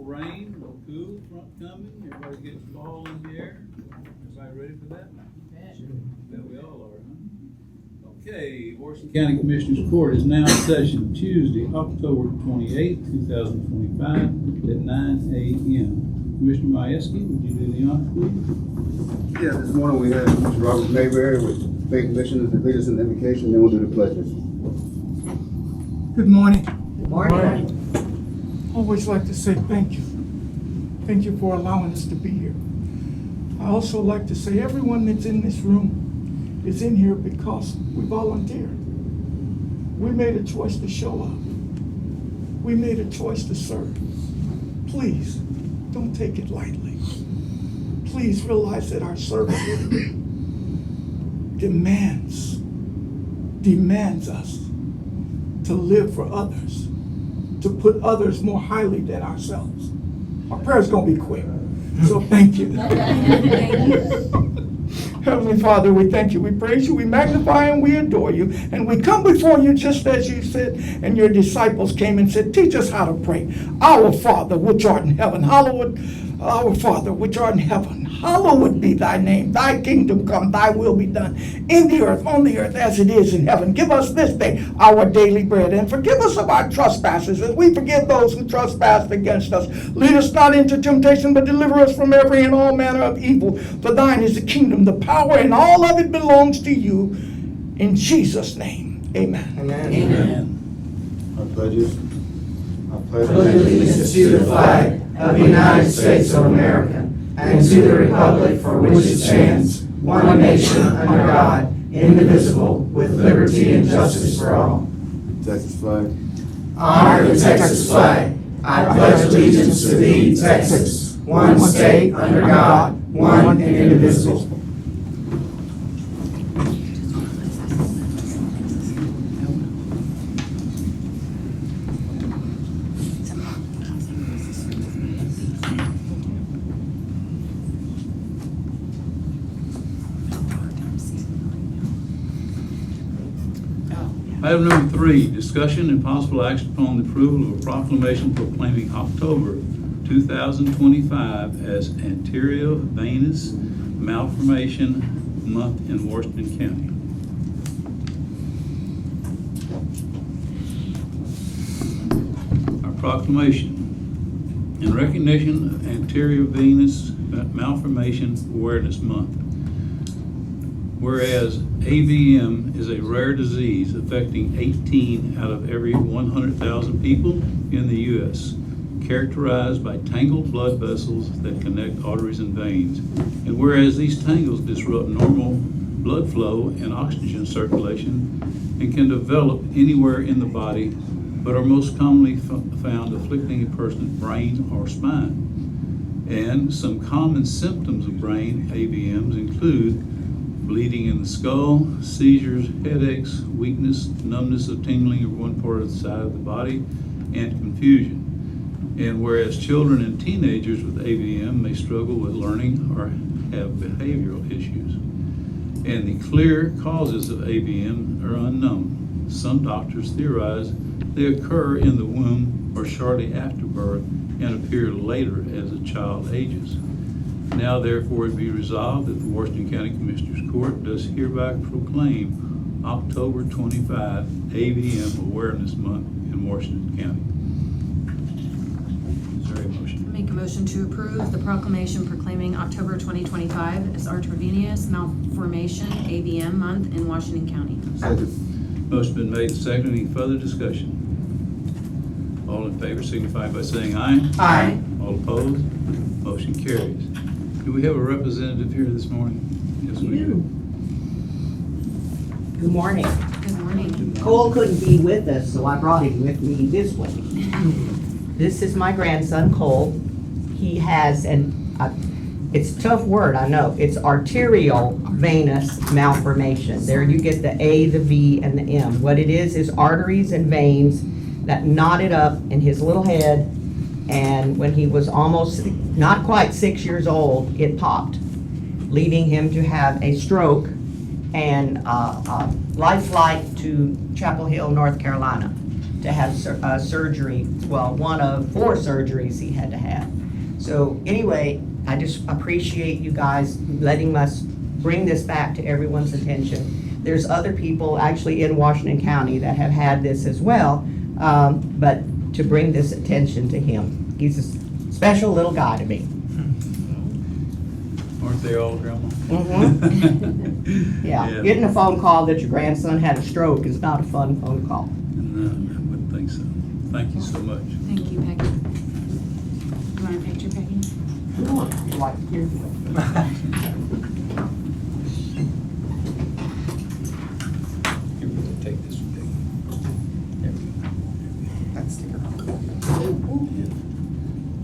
rain, a little cool, front coming, everybody getting fall in the air. Everybody ready for that? Bet we all are, huh? Okay, Washington County Commissioners Court is now in session Tuesday, October 28th, 2025 at 9 a.m. Commissioner Majewski, would you do the honor, please? Yeah, this morning we had Mr. Robert Mayberry with Bank Commissioners to lead us in the invocation, then we'll do the pledges. Good morning. Good morning. Always like to say thank you. Thank you for allowing us to be here. I also like to say everyone that's in this room is in here because we volunteered. We made a choice to show up. We made a choice to serve. Please, don't take it lightly. Please realize that our service demands us to live for others, to put others more highly than ourselves. Our prayer's gonna be quick, so thank you. Heavenly Father, we thank you, we praise you, we magnify and we adore you, and we come before you just as you said, and your disciples came and said, teach us how to pray. Our Father, which art in heaven, hallowed be thy name. Thy kingdom come, thy will be done in the earth, on the earth as it is in heaven. Give us this day our daily bread, and forgive us of our trespasses as we forgive those who trespass against us. Lead us not into temptation, but deliver us from every and all manner of evil. For thine is the kingdom, the power, and all of it belongs to you. In Jesus' name, amen. Amen. Our pledges. I pledge Allegiance to the flag of the United States of America and to the republic for which it stands, one nation under God, indivisible, with liberty and justice for all. Texas flag. Honor the Texas flag. I pledge allegiance to thee, Texas, one state under God, one and indivisible. Item number 3, discussion and possible action upon the approval of a proclamation proclaiming October 2025 as Arteriovenous Malformation Month in Washington County. Our proclamation. In recognition of Arteriovenous Malformation Awareness Month. Whereas AVM is a rare disease affecting 18 out of every 100,000 people in the U.S., characterized by tangled blood vessels that connect arteries and veins. And whereas these tangles disrupt normal blood flow and oxygen circulation and can develop anywhere in the body, but are most commonly found afflicting a person's brain or spine. And some common symptoms of brain AVMs include bleeding in the skull, seizures, headaches, weakness, numbness of tingling of one part of the side of the body, and confusion. And whereas children and teenagers with AVM may struggle with learning or have behavioral issues. And the clear causes of AVM are unknown. Some doctors theorize they occur in the womb or shortly after birth and appear later as a child ages. Now therefore it be resolved that the Washington County Commissioners Court does hereby proclaim October 25 AVM Awareness Month in Washington County. Is there a motion? Make a motion to approve the proclamation proclaiming October 2025 as Arteriovenous Malformation AVM Month in Washington County. Second. Motion been made and seconded. Any further discussion? All in favor signify by saying aye. Aye. All opposed? Motion carries. Do we have a representative here this morning? Yes, we do. Good morning. Good morning. Cole couldn't be with us, so I brought him with me this way. This is my grandson, Cole. He has it's a tough word, I know. It's arteriovenous malformation. There you get the A, the V, and the M. What it is arteries and veins that knotted up in his little head, and when he was almost, not quite 6 years old, it popped, leading him to have a stroke and life flight to Chapel Hill, North Carolina, to have surgery, well, one of 4 surgeries he had to have. So anyway, I just appreciate you guys letting us bring this back to everyone's attention. There's other people actually in Washington County that have had this as well, but to bring this attention to him. He's a special little guy to me. Aren't they all, Grandma? Yeah, getting a phone call that your grandson had a stroke is not a fun phone call. No, I wouldn't think so. Thank you so much. Thank you, Peggy. You want a picture, Peggy? Like, here's Here, we'll take this one, Peggy. There we go. That sticker. Yeah.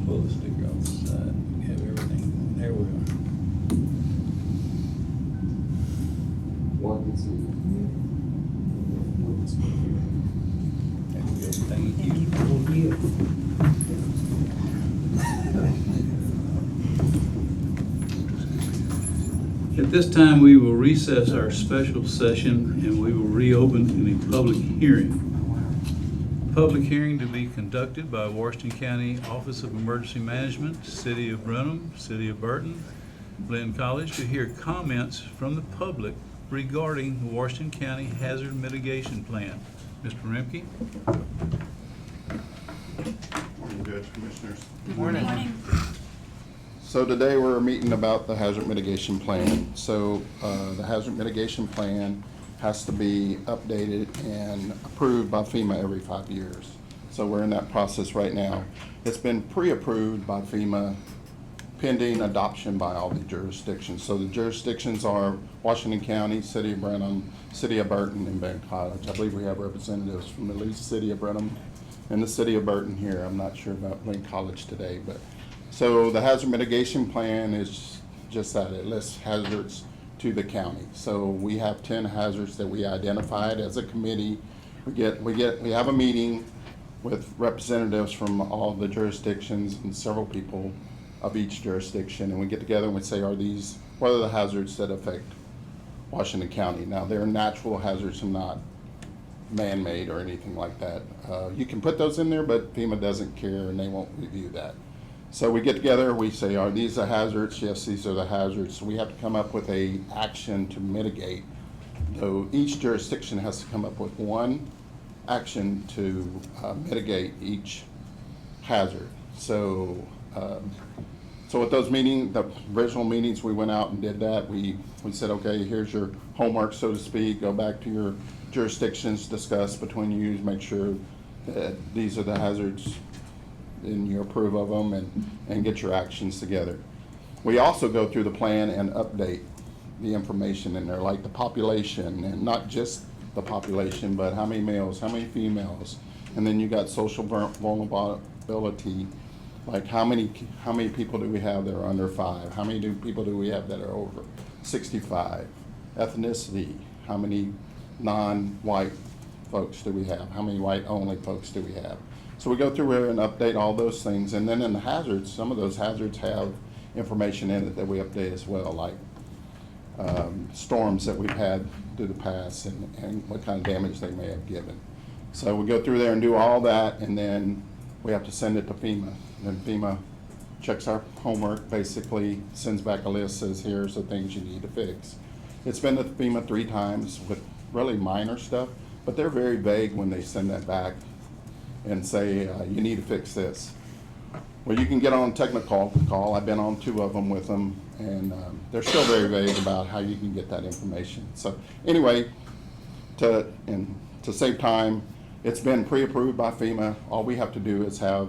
Pull the sticker off the side. Have everything. There we are. There we go. Thank you. Thank you. At this time, we will recess our special session and we will reopen in a public hearing. Public hearing to be conducted by Washington County Office of Emergency Management, City of Brenham, City of Burton, Glenn College, to hear comments from the public regarding the Washington County Hazard Mitigation Plan. Mr. Remke? Morning, Judge, Commissioners. Good morning. So today we're meeting about the hazard mitigation plan. So the hazard mitigation plan has to be updated and approved by FEMA every 5 years. So we're in that process right now. It's been pre-approved by FEMA pending adoption by all the jurisdictions. So the jurisdictions are Washington County, City of Brenham, City of Burton, and Glenn College. I believe we have representatives from at least City of Brenham and the City of Burton here. I'm not sure about Glenn College today, but so the hazard mitigation plan is just that. It lists hazards to the county. So we have 10 hazards that we identified as a committee. We have a meeting with representatives from all the jurisdictions and several people of each jurisdiction, and we get together and we say, what are the hazards that affect Washington County? Now, they're natural hazards and not man-made or anything like that. You can put those in there, but FEMA doesn't care and they won't review that. So we get together, we say, are these the hazards? Yes, these are the hazards. So we have to come up with a action to mitigate. So each jurisdiction has to come up with one action to mitigate each hazard. So at those meetings, the original meetings, we went out and did that. We said, okay, here's your homework, so to speak. Go back to your jurisdictions, discuss between you, make sure that these are the hazards and you approve of them and get your actions together. We also go through the plan and update the information in there, like the population, and not just the population, but how many males, how many females, and then you got social vulnerability, like how many people do we have that are under 5? How many people do we have that are over 65? Ethnicity, how many non-white folks do we have? How many white-only folks do we have? So we go through here and update all those things, and then in the hazards, some of those hazards have information in it that we update as well, like storms that we've had through the past and what kind of damage they may have given. So we go through there and do all that, and then we have to send it to FEMA. Then FEMA checks our homework, basically sends back a list, says here's the things you need to fix. It's been to FEMA 3 times with really minor stuff, but they're very vague when they send that back and say, you need to fix this. Well, you can get on a technical call. I've been on 2 of them with them, and they're still very vague about how you can get that information. So anyway, to save time, it's been pre-approved by FEMA. All we have to do is the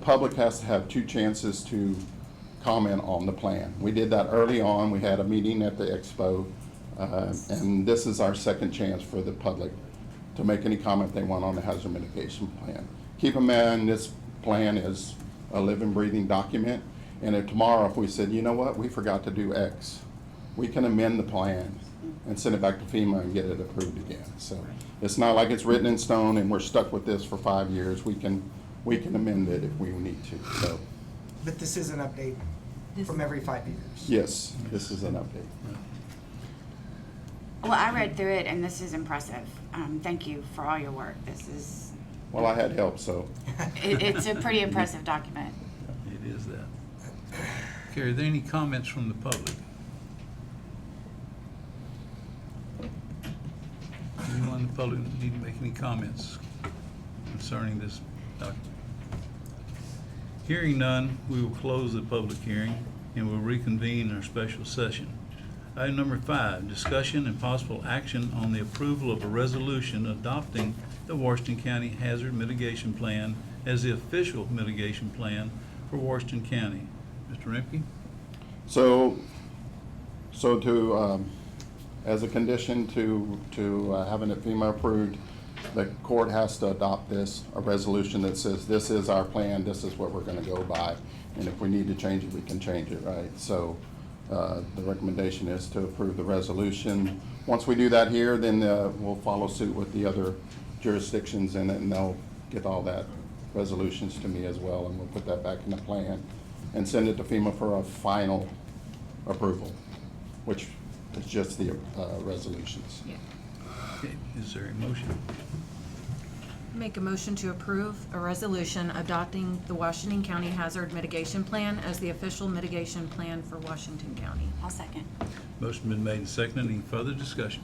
public has to have 2 chances to comment on the plan. We did that early on. We had a meeting at the expo, and this is our 2nd chance for the public to make any comment they want on the hazard mitigation plan. Keep in mind, this plan is a living, breathing document, and if tomorrow, if we said, you know what, we forgot to do X, we can amend the plan and send it back to FEMA and get it approved again. So it's not like it's written in stone and we're stuck with this for 5 years. We can amend it if we need to. So But this is an update from every 5 years. yes, this is an update. Well, I read through it, and this is impressive. Thank you for all your work. This is Well, I had help, so. It's a pretty impressive document. It is that. Okay, are there any comments from the public? Anyone in the public need to make any comments concerning this document? Hearing none, we will close the public hearing and will reconvene our special session. Item number 5, discussion and possible action on the approval of a resolution adopting the Washington County Hazard Mitigation Plan as the official mitigation plan for Washington County. Mr. Remke? So to, as a condition to having it FEMA approved, the court has to adopt this, a resolution that says, this is our plan, this is what we're gonna go by. And if we need to change it, we can change it, right? So the recommendation is to approve the resolution. Once we do that here, then we'll follow suit with the other jurisdictions and then they'll get all that resolutions to me as well, and we'll put that back in the plan and send it to FEMA for a final approval, which is just the resolutions. Okay, is there a motion? Make a motion to approve a resolution adopting the Washington County Hazard Mitigation Plan as the official mitigation plan for Washington County. I'll second. Motion been made and seconded. Any further discussion?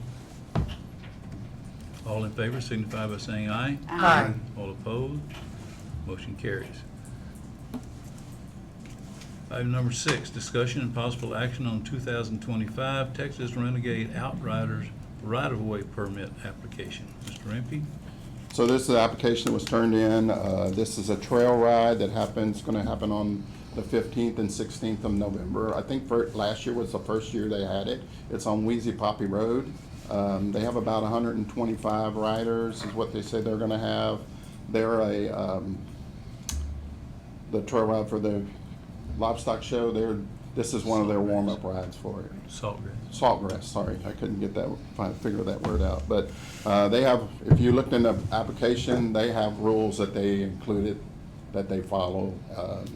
All in favor signify by saying aye. Aye. All opposed? Motion carries. Item number 6, discussion and possible action on 2025 Texas Renegade Outriders right-of-way permit application. Mr. Rempe? So this is the application that was turned in. This is a trail ride that gonna happen on the 15th and 16th of November. I think last year was the first year they had it. It's on Wheezy Poppy Road. They have about 125 riders is what they say they're gonna have. They're the trail ride for the livestock show. This is one of their warm-up rides for it. Saltgrass. Saltgrass, sorry, I couldn't figure that word out. But they have, if you looked in the application, they have rules that they included that they follow.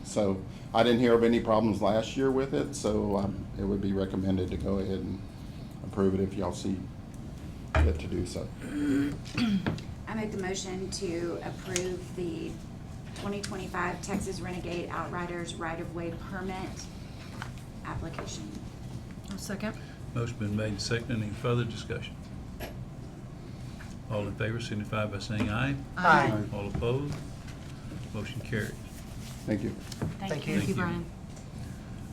So I didn't hear of any problems last year with it, so it would be recommended to go ahead and approve it if y'all see fit to do so. I make the motion to approve the 2025 Texas Renegade Outriders right-of-way permit application. I'll second. Motion been made and seconded. Any further discussion? All in favor signify by saying aye. Aye. All opposed? Motion carries. Thank you. Thank Thank you, Brian.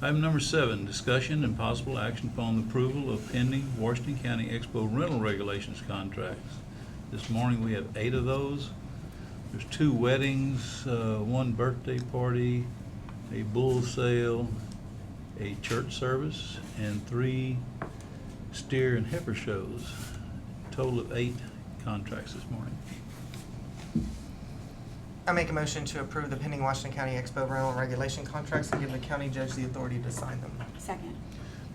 Item number 7, discussion and possible action upon the approval of pending Washington County Expo rental regulations contracts. This morning, we have 8 of those. There's 2 weddings, 1 birthday party, a bull sale, a church service, and 3 steer and heifer shows. Total of 8 contracts this morning. I make a motion to approve the pending Washington County Expo rental regulation contracts and give the county judge the authority to sign them. Second.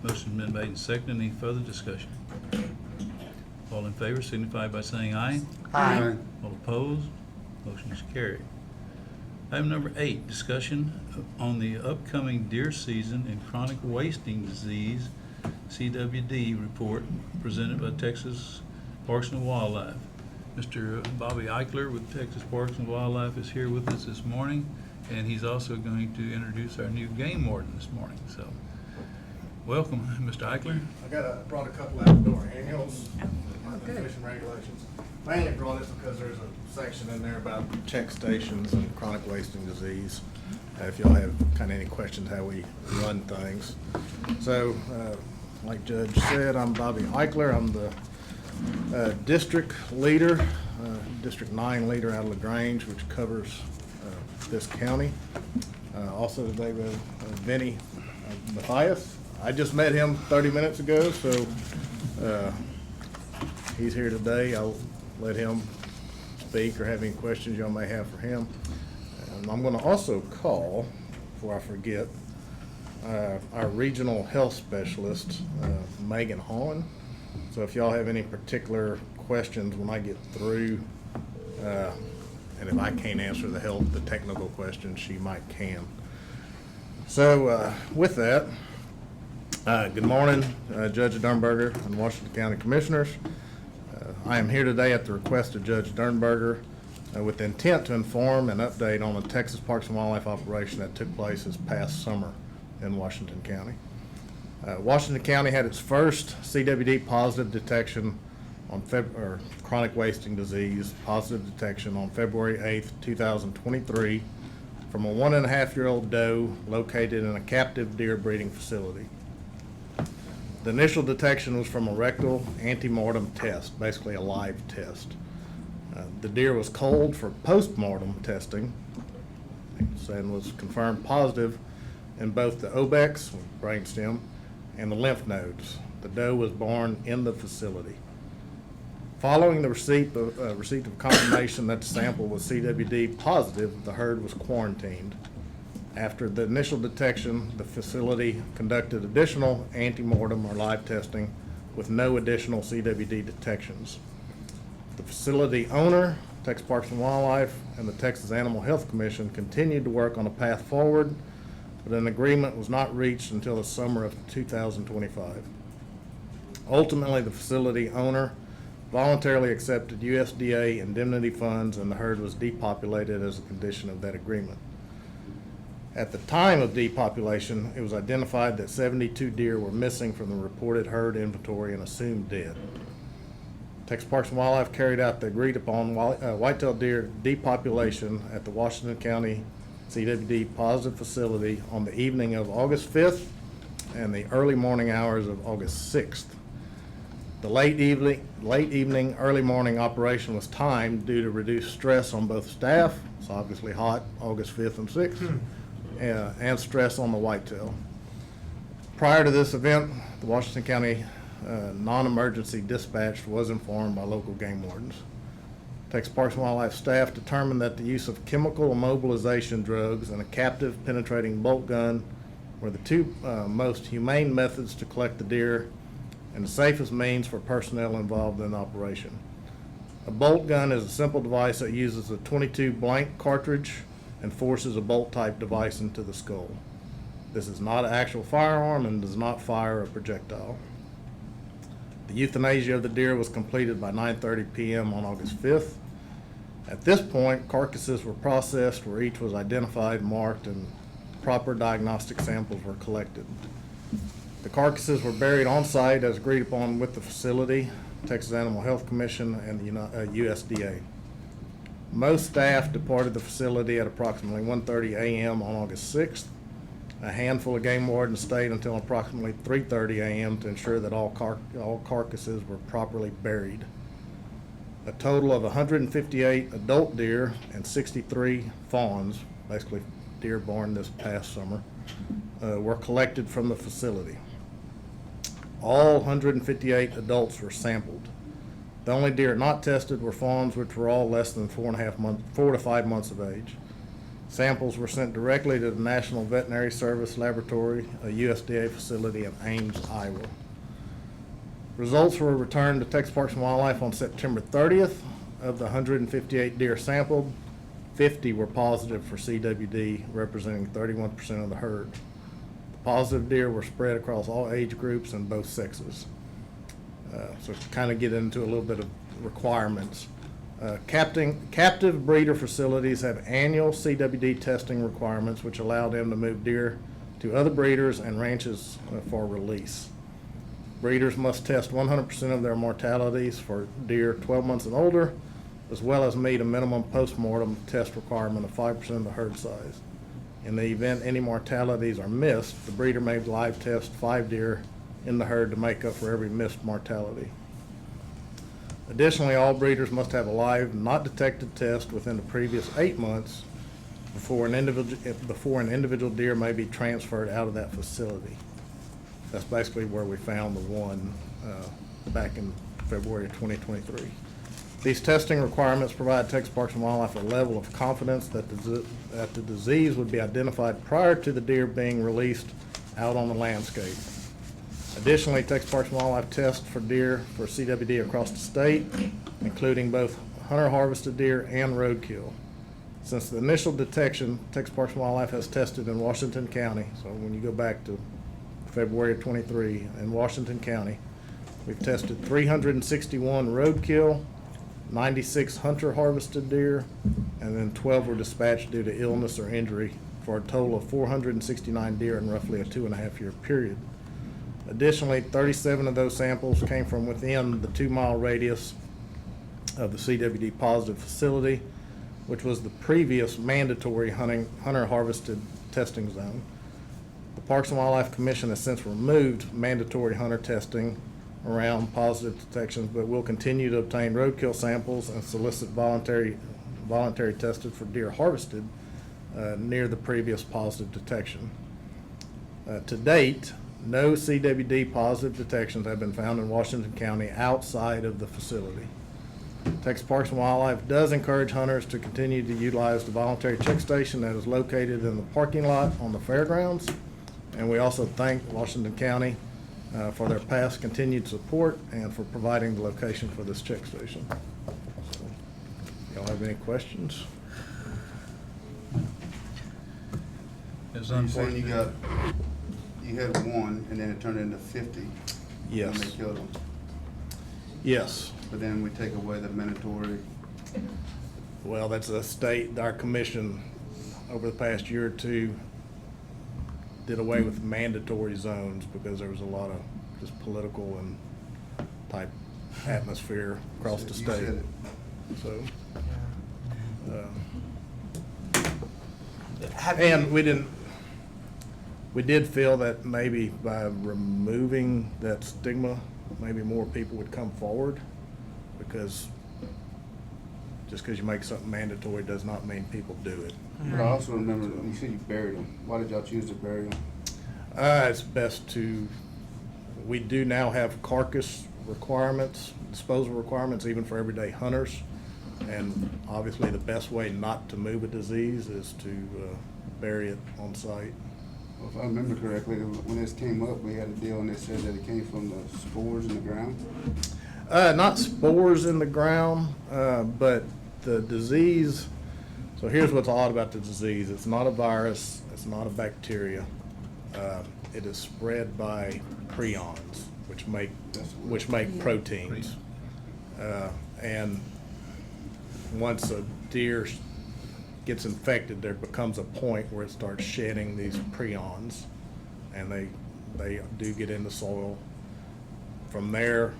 Motion been made and seconded. Any further discussion? All in favor signify by saying aye. Aye. All opposed? Motion is carried. Item number 8, discussion on the upcoming deer season and chronic wasting disease, CWD report presented by Texas Parks and Wildlife. Mr. Bobby Eichler with Texas Parks and Wildlife is here with us this morning, and he's also going to introduce our new game warden this morning. So, welcome, Mr. Eichler. Brought a couple outdoor annuals, good. fishing regulations. Mainly brought it because there's a section in there about check stations and chronic wasting disease. If y'all have kind of any questions how we run things. So, like Judge said, I'm Bobby Eichler. I'm the district leader, District 9 leader out of LaGrange, which covers this county. Also today with Vinny Matthias. I just met him 30 minutes ago, so he's here today. I'll let him speak or have any questions y'all may have for him. And I'm going to also call, before I forget, our regional health specialist, Megan Holland. So if y'all have any particular questions when I get through, and if I can't answer the technical questions, she might can. So with that, good morning, Judge Dernberger and Washington County Commissioners. I am here today at the request of Judge Dernberger with the intent to inform and update on the Texas Parks and Wildlife operation that took place this past summer in Washington County. Washington County had its first CWD positive detection on chronic wasting disease positive detection on February 8th, 2023 from a 1.5-year-old doe located in a captive deer breeding facility. The initial detection was from a rectal antemortem test, basically a live test. The deer was culled for post-mortem testing and was confirmed positive in both the obex, brainstem, and the lymph nodes. The doe was born in the facility. Following the receipt of confirmation that the sample was CWD positive, the herd was quarantined. After the initial detection, the facility conducted additional antemortem or live testing with no additional CWD detections. The facility owner, Texas Parks and Wildlife, and the Texas Animal Health Commission continued to work on a path forward, but an agreement was not reached until the summer of 2025. Ultimately, the facility owner voluntarily accepted USDA indemnity funds, and the herd was depopulated as a condition of that agreement. At the time of depopulation, it was identified that 72 deer were missing from the reported herd inventory and assumed dead. Texas Parks and Wildlife carried out the agreed-upon whitetail deer depopulation at the Washington County CWD positive facility on the evening of August 5th and the early morning hours of August 6th. The late evening, early morning operation was timed due to reduced stress on both staff. It's obviously hot, August 5th and 6th, and stress on the whitetail. Prior to this event, the Washington County non-emergency dispatch was informed by local game wardens. Texas Parks and Wildlife staff determined that the use of chemical immobilization drugs and a captive penetrating bolt gun were the two most humane methods to collect the deer and the safest means for personnel involved in the operation. A bolt gun is a simple device that uses a .22 blank cartridge and forces a bolt-type device into the skull. This is not an actual firearm and does not fire a projectile. The euthanasia of the deer was completed by 9:30 p.m. on August 5th. At this point, carcasses were processed where each was identified, marked, and proper diagnostic samples were collected. The carcasses were buried on site as agreed upon with the facility, Texas Animal Health Commission, and the USDA. Most staff departed the facility at approximately 1:30 a.m. on August 6th. A handful of game wardens stayed until approximately 3:30 a.m. to ensure that all carcasses were properly buried. A total of 158 adult deer and 63 fawns, basically deer born this past summer, were collected from the facility. All 158 adults were sampled. The only deer not tested were fawns, which were all less than 4 to 5 months of age. Samples were sent directly to the National Veterinary Service Laboratory, a USDA facility in Ames, Iowa. Results were returned to Texas Parks and Wildlife on September 30th. Of the 158 deer sampled, 50 were positive for CWD, representing 31% of the herd. The positive deer were spread across all age groups and both sexes. So to kind of get into a little bit of requirements. Captive breeder facilities have annual CWD testing requirements which allow them to move deer to other breeders and ranches for release. Breeders must test 100% of their mortalities for deer 12 months and older, as well as meet a minimum post-mortem test requirement of 5% of the herd size. In the event any mortalities are missed, the breeder may live test 5 deer in the herd to make up for every missed mortality. Additionally, all breeders must have a live, not detected test within the previous 8 months before an individual deer may be transferred out of that facility. That's basically where we found the one back in February of 2023. These testing requirements provide Texas Parks and Wildlife a level of confidence that the disease would be identified prior to the deer being released out on the landscape. Additionally, Texas Parks and Wildlife tests for deer for CWD across the state, including both hunter-harvested deer and roadkill. Since the initial detection, Texas Parks and Wildlife has tested in Washington County. So when you go back to February of 23 in Washington County, we've tested 361 roadkill, 96 hunter harvested deer, and then 12 were dispatched due to illness or injury, for a total of 469 deer in roughly a 2.5-year period. Additionally, 37 of those samples came from within the 2-mile radius of the CWD positive facility, which was the previous mandatory hunter harvested testing zone. The Parks and Wildlife Commission has since removed mandatory hunter testing around positive detections, but will continue to obtain roadkill samples and solicit voluntary tested for deer harvested near the previous positive detection. To date, no CWD positive detections have been found in Washington County outside of the facility. Texas Parks and Wildlife does encourage hunters to continue to utilize the voluntary check station that is located in the parking lot on the fairgrounds. And we also thank Washington County for their past continued support and for providing the location for this check station. So, y'all have any questions? It's So you're saying unfortunate. you had one, and then it turned into 50? Yes. And they killed them. Yes. But then we take away the mandatory. Well, that's a state, our commission over the past year or two did away with mandatory zones because there was a lot of just political and type atmosphere across the You state. said it. So, Have and you- we did feel that maybe by removing that stigma, maybe more people would come forward, because just because you make something mandatory does not mean people do it. But I also remember, you said you buried them. Why did y'all choose to bury them? It's best to, we do now have carcass requirements, disposal requirements, even for everyday hunters. And obviously, the best way not to move a disease is to bury it on site. Well, if I remember correctly, when this came up, we had a deal and it said that it came from the spores in the ground. Not spores in the ground, but the disease. So here's what's odd about the disease. It's not a virus. It's not a bacteria. It is spread by prions, which make proteins. And once a deer gets infected, there becomes a point where it starts shedding these prions, and they do get in the soil. From there,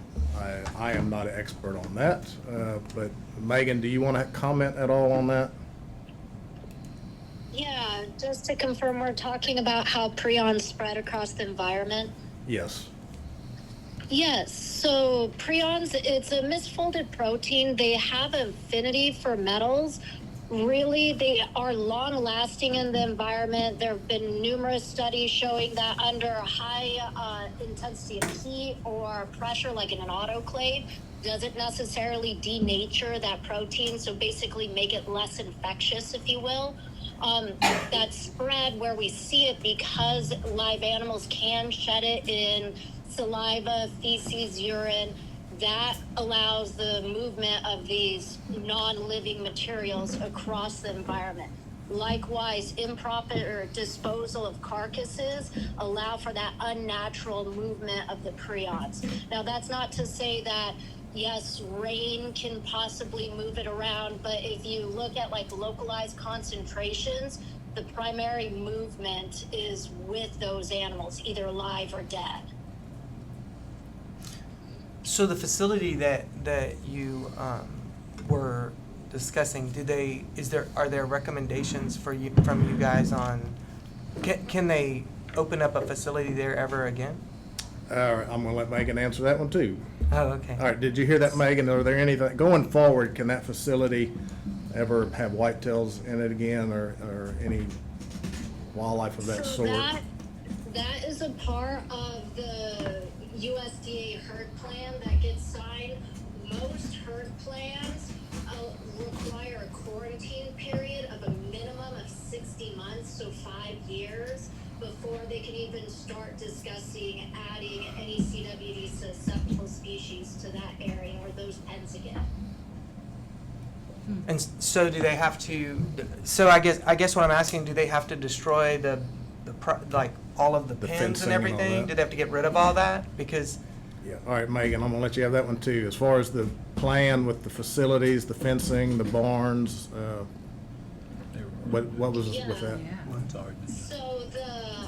I am not an expert on that, but Megan, do you want to comment at all on that? Yeah, just to confirm, we're talking about how prions spread across the environment. Yes. Yes, so prions, it's a misfolded protein. They have affinity for metals. Really, they are long-lasting in the environment. There have been numerous studies showing that under high intensity of heat or pressure, like in an autoclave, doesn't necessarily denature that protein, so basically make it less infectious, if you will. That spread where we see it because live animals can shed it in saliva, feces, urine. That allows the movement of these non-living materials across the environment. Likewise, improper disposal of carcasses allow for that unnatural movement of the prions. Now, that's not to say that, yes, rain can possibly move it around, but if you look at like localized concentrations, the primary movement is with those animals, either alive or dead. So the facility that you were discussing, are there recommendations from you guys on, can they open up a facility there ever again? All right, I'm going to let Megan answer that one too. Oh, okay. All right, did you hear that, Megan? Are there anything, going forward, can that facility ever have whitetails in it again, or any wildlife of that So sort? that is a part of the USDA herd plan that gets signed. Most herd plans require a quarantine period of a minimum of 60 months, so 5 years, before they can even start discussing adding any CWD susceptible species to that area or those pens again. And so do they have to, so I guess what I'm asking, do they have to destroy like all of the The pens fencing and and all everything? that? Do they have to get rid of all that? Because, Yeah, all right, Megan, I'm going to let you have that one too. As far as the plan with the facilities, the fencing, the barns, what was with that? Sorry. So the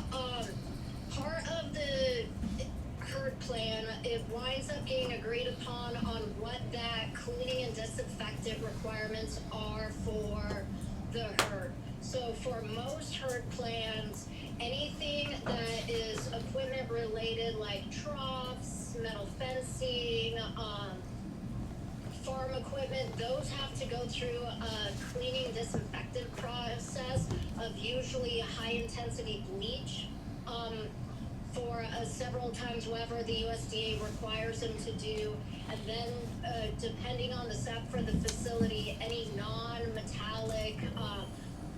part of the herd plan, it winds up getting agreed upon on what that cleaning and disinfectant requirements are for the herd. So for most herd plans, anything that is equipment related like troughs, metal fencing, farm equipment, those have to go through a cleaning disinfectant process of usually high intensity bleach for several times whatever the USDA requires them to do. And then depending on the SEP for the facility, any non-metallic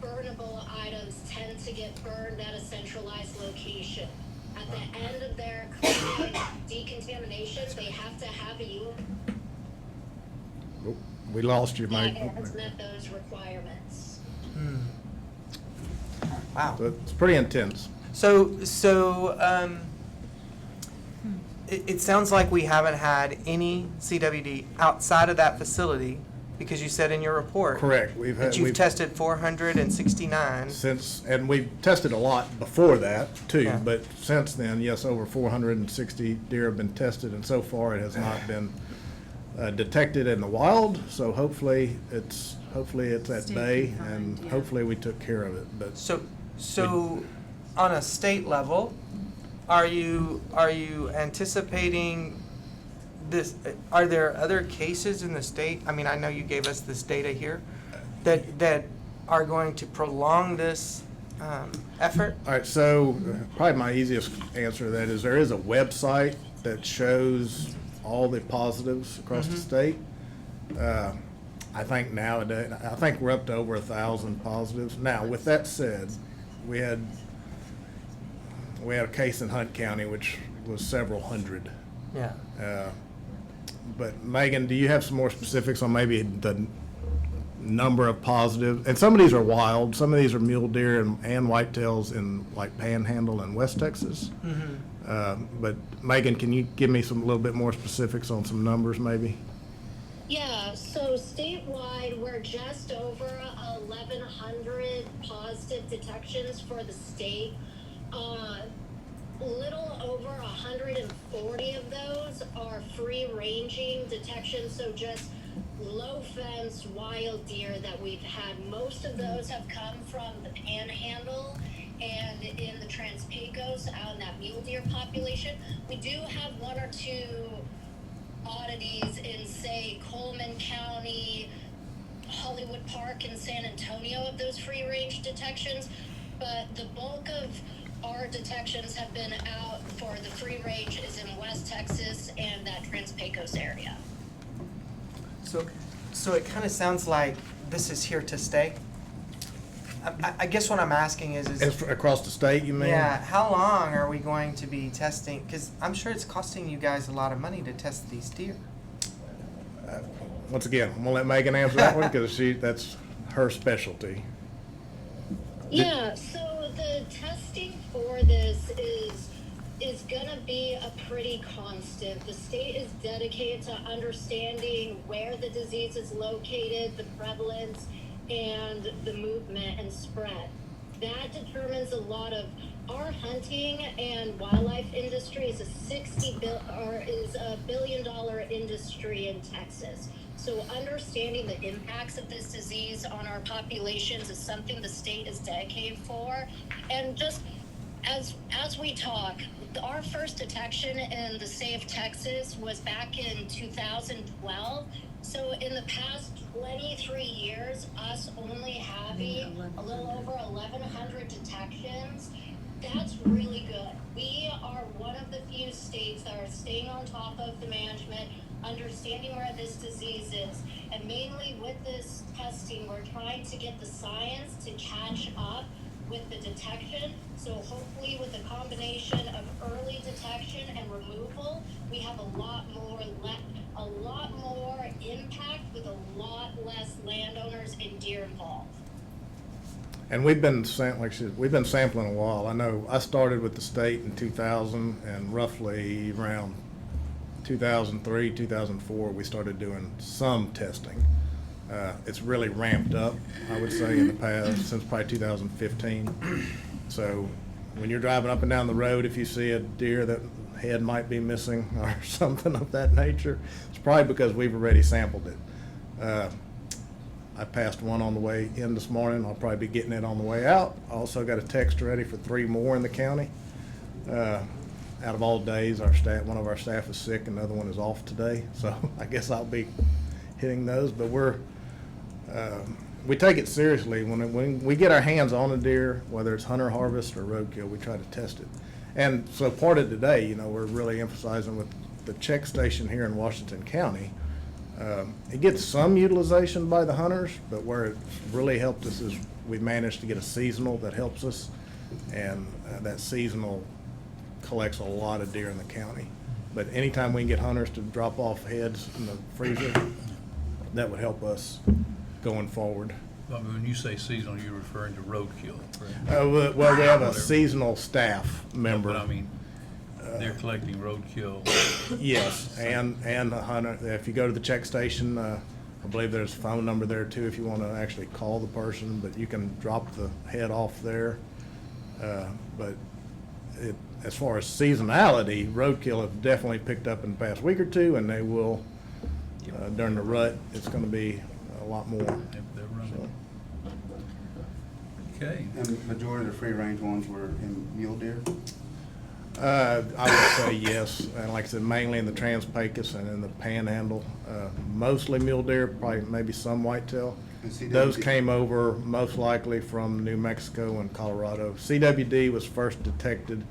burnable items tend to get burned at a centralized location. At the end of their cleaning decontamination, they have to have a unit Oh, we lost you, that Mike. has met those requirements. Wow. So it's pretty intense. It sounds like we haven't had any CWD outside of that facility, because you said in your report. Correct. That you've tested 469. Since, and we've tested a lot before that too, Yeah. but since then, yes, over 460 deer have been tested, and so far it has not been detected in the wild. So hopefully it's at Stay bay, confined, and yeah. hopefully we took care of it. But So on a state level, are you anticipating this? Are there other cases in the state? I mean, I know you gave us this data here that are going to prolong this effort. all right, so probably my easiest answer to that is there is a website that shows all the positives across the state. I think nowadays, I think we're up to over 1,000 positives. Now, with that said, we had a case in Hunt County, which was several hundred. Yeah. But Megan, do you have some more specifics on maybe the number of positive? And some of these are wild, some of these are mule deer and whitetails in like Panhandle and West Texas. But Megan, can you give me a little bit more specifics on some numbers maybe? Yeah, so statewide, we're just over 1,100 positive detections for the state. Little over 140 of those are free-ranging detections, so just low-fence wild deer that we've had. Most of those have come from the Panhandle and in the Trans-Pecos out in that mule deer population. We do have one or two oddities in, say, Coleman County, Hollywood Park, and San Antonio of those free-range detections, but the bulk of our detections have been out for the free range is in West Texas and that Trans-Pecos area. So it kind of sounds like this is here to stay. I guess what I'm asking is Across the state, you mean? yeah, how long are we going to be testing? Because I'm sure it's costing you guys a lot of money to test these deer. Once again, I'm gonna let Megan answer that one because that's her specialty. Yeah, so the testing for this is gonna be a pretty constant. The state is dedicated to understanding where the disease is located, the prevalence, and the movement and spread. That determines a lot of our hunting and wildlife industry is a billion-dollar industry in Texas. So understanding the impacts of this disease on our populations is something the state is dedicated for. And just as we talk, our first detection in the state of Texas was back in 2012. So in the past 23 years, us only having a little over 1,100 detections, that's really good. We are one of the few states that are staying on top of the management, understanding where this disease is. And mainly with this testing, we're trying to get the science to catch up with the detection. So hopefully with a combination of early detection and removal, we have a lot more impact with a lot less landowners and deer involved. And we've been we've been sampling a while. I know I started with the state in 2000, and roughly around 2003, 2004, we started doing some testing. It's really ramped up, I would say, in the past, since probably 2015. So when you're driving up and down the road, if you see a deer that head might be missing or something of that nature, it's probably because we've already sampled it. I passed one on the way in this morning. I'll probably be getting it on the way out. I also got a text ready for 3 more in the county. Out of all days, one of our staff is sick, and another one is off today. So I guess I'll be hitting those. But we take it seriously. When we get our hands on a deer, whether it's hunter harvest or roadkill, we try to test it. And so part of today, we're really emphasizing with the check station here in Washington County. It gets some utilization by the hunters, but where it's really helped us is we've managed to get a seasonal that helps us, and that seasonal collects a lot of deer in the county. But anytime we can get hunters to drop off heads in the freezer, that would help us going forward. But when you say seasonal, you're referring to roadkill, correct? Well, we have a seasonal staff member. But I mean, they're collecting roadkill. Yes, and the hunter, if you go to the check station, I believe there's a phone number there too if you want to actually call the person, but you can drop the head off there. But as far as seasonality, roadkill have definitely picked up in the past week or two, and they will, during the rut, it's going to be a lot more. If they're running. Okay. And the majority of the free-range ones were in mule deer? I would say yes, and like I said, mainly in the Trans-Pecos and in the Panhandle, mostly mule deer, probably maybe some whitetail. And CWD? Those came over most likely from New Mexico and Colorado. CWD was first detected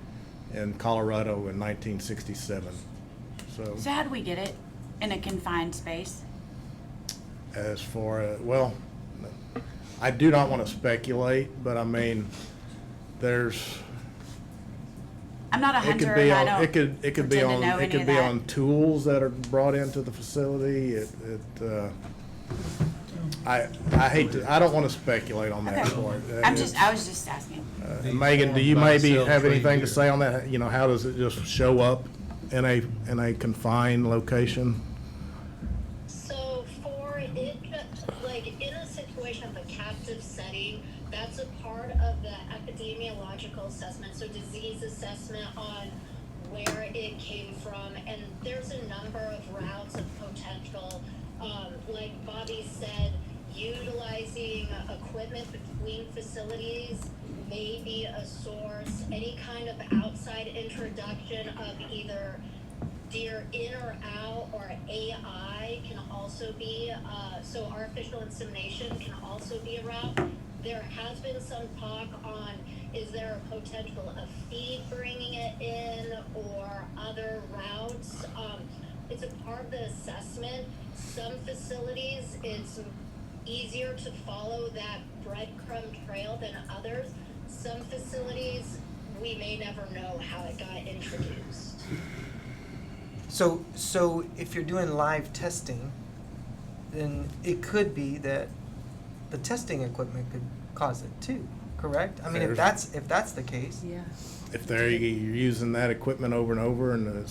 in Colorado in 1967. So how do we get it in a confined space? as far as, well, I do not want to speculate, but I mean, I'm not a it hunter, could be and I on, don't it could be pretend to on, know it any could of be that. on tools that are brought into the facility. I hate to, I don't want to speculate on that Okay. part. I was just asking. Megan, do you maybe have anything to say on that? You know, how does it just show up in a confined location? So for it, like in a situation of a captive setting, that's a part of the epidemiological assessment, so disease assessment on where it came from, and there's a number of routes of potential. Like Bobby said, utilizing equipment between facilities may be a source. Any kind of outside introduction of either deer in or out or AI can also be, so artificial insemination can also be a route. There has been some talk on, is there a potential of feed bringing it in or other routes? It's a part of the assessment. Some facilities, it's easier to follow that breadcrumb trail than others. Some facilities, we may never know how it got introduced. So if you're doing live testing, then it could be that the testing equipment could cause it too, correct? I mean, if that's the case. Yeah. If you're using that equipment over and over, and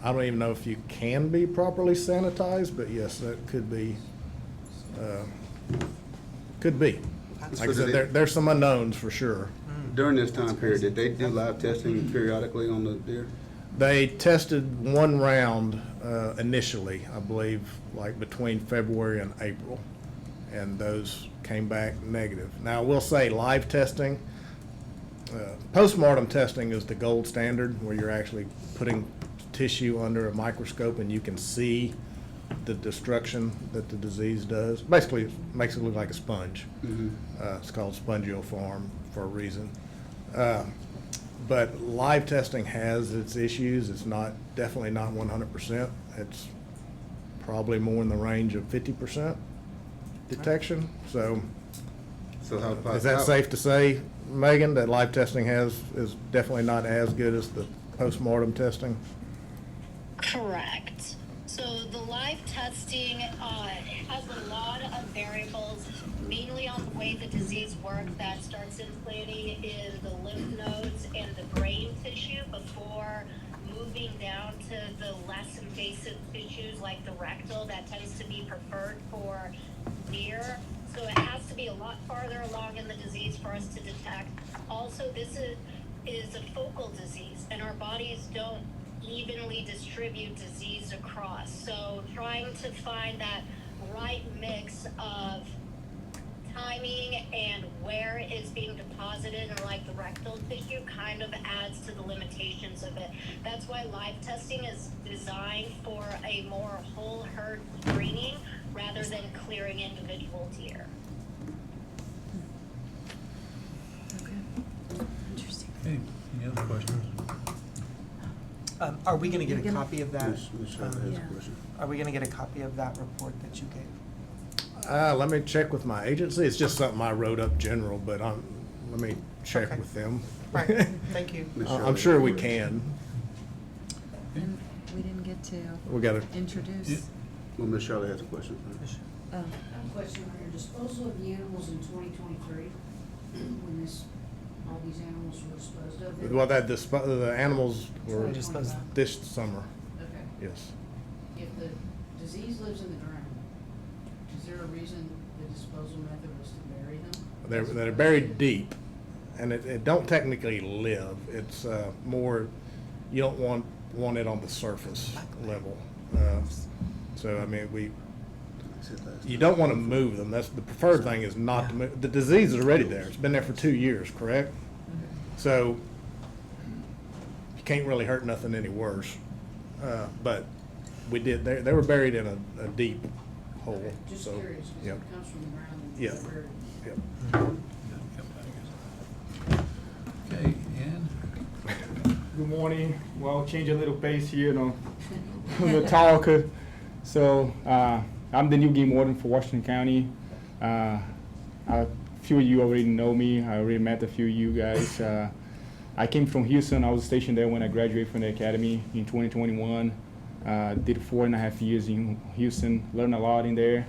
I don't even know if you can be properly sanitized, but yes, that could be. Could be. Like I said, there's some unknowns for sure. During this time period, did they do live testing periodically on the deer? They tested one round initially, I believe, like between February and April, and those came back negative. Now, I will say live testing, postmortem testing is the gold standard, where you're actually putting tissue under a microscope and you can see the destruction that the disease does. Basically, it makes it look like a sponge. It's called spongioform for a reason. But live testing has its issues. It's definitely not 100%. It's probably more in the range of 50% detection. So is that safe to say, Megan, that live testing is definitely not as good as the postmortem testing? Correct. So the live testing has a lot of variables, mainly on the way the disease works, that starts implanting in the lymph nodes and the brain tissue before moving down to the less invasive tissues like the rectal that tends to be preferred for deer. So it has to be a lot farther along in the disease for us to detect. Also, this is a focal disease, and our bodies don't evenly distribute disease across. So trying to find that right mix of timing and where it's being deposited and like the rectal tissue kind of adds to the limitations of it. That's why live testing is designed for a more whole herd screening rather than clearing individual deer. Okay. Interesting. Okay, any other questions? Are we gonna get You're a gonna- copy of that? Ms. Shirley has a Yeah. question. Are we gonna get a copy of that report that you gave? Let me check with my agency. It's just something I wrote up general, but let me check Okay. with them. Right, thank you. Ms. I'm Shirley sure has a we question. can. And we didn't get to We gotta, introduce. Well, Ms. Shirley has a question. Oh, I have a question on your disposal of the animals in 2023, when all these animals were disposed of. well, the animals were Twenty twenty-five. this summer, Okay. yes. If the disease lives in the ground, is there a reason the disposal method was to bury them? They're buried deep, and it don't technically live. It's more, you don't want it on the surface level. So, I mean, you don't want to move them. That's the preferred thing, is not to move. The disease is already there. It's been there for 2 years, correct? So you can't really hurt nothing any worse. But we did, they were buried in a deep hole. Okay, just So, curious, because yep, it comes from the ground and Yeah. they're buried. yep. Okay, and Good morning. Well, change a little pace here, you know, the talk. So I'm the new game warden for Washington County. A few of you already know me. I already met a few of you guys. I came from Houston. I was stationed there when I graduated from the academy in 2021. Did 4.5 years in Houston. Learned a lot in there.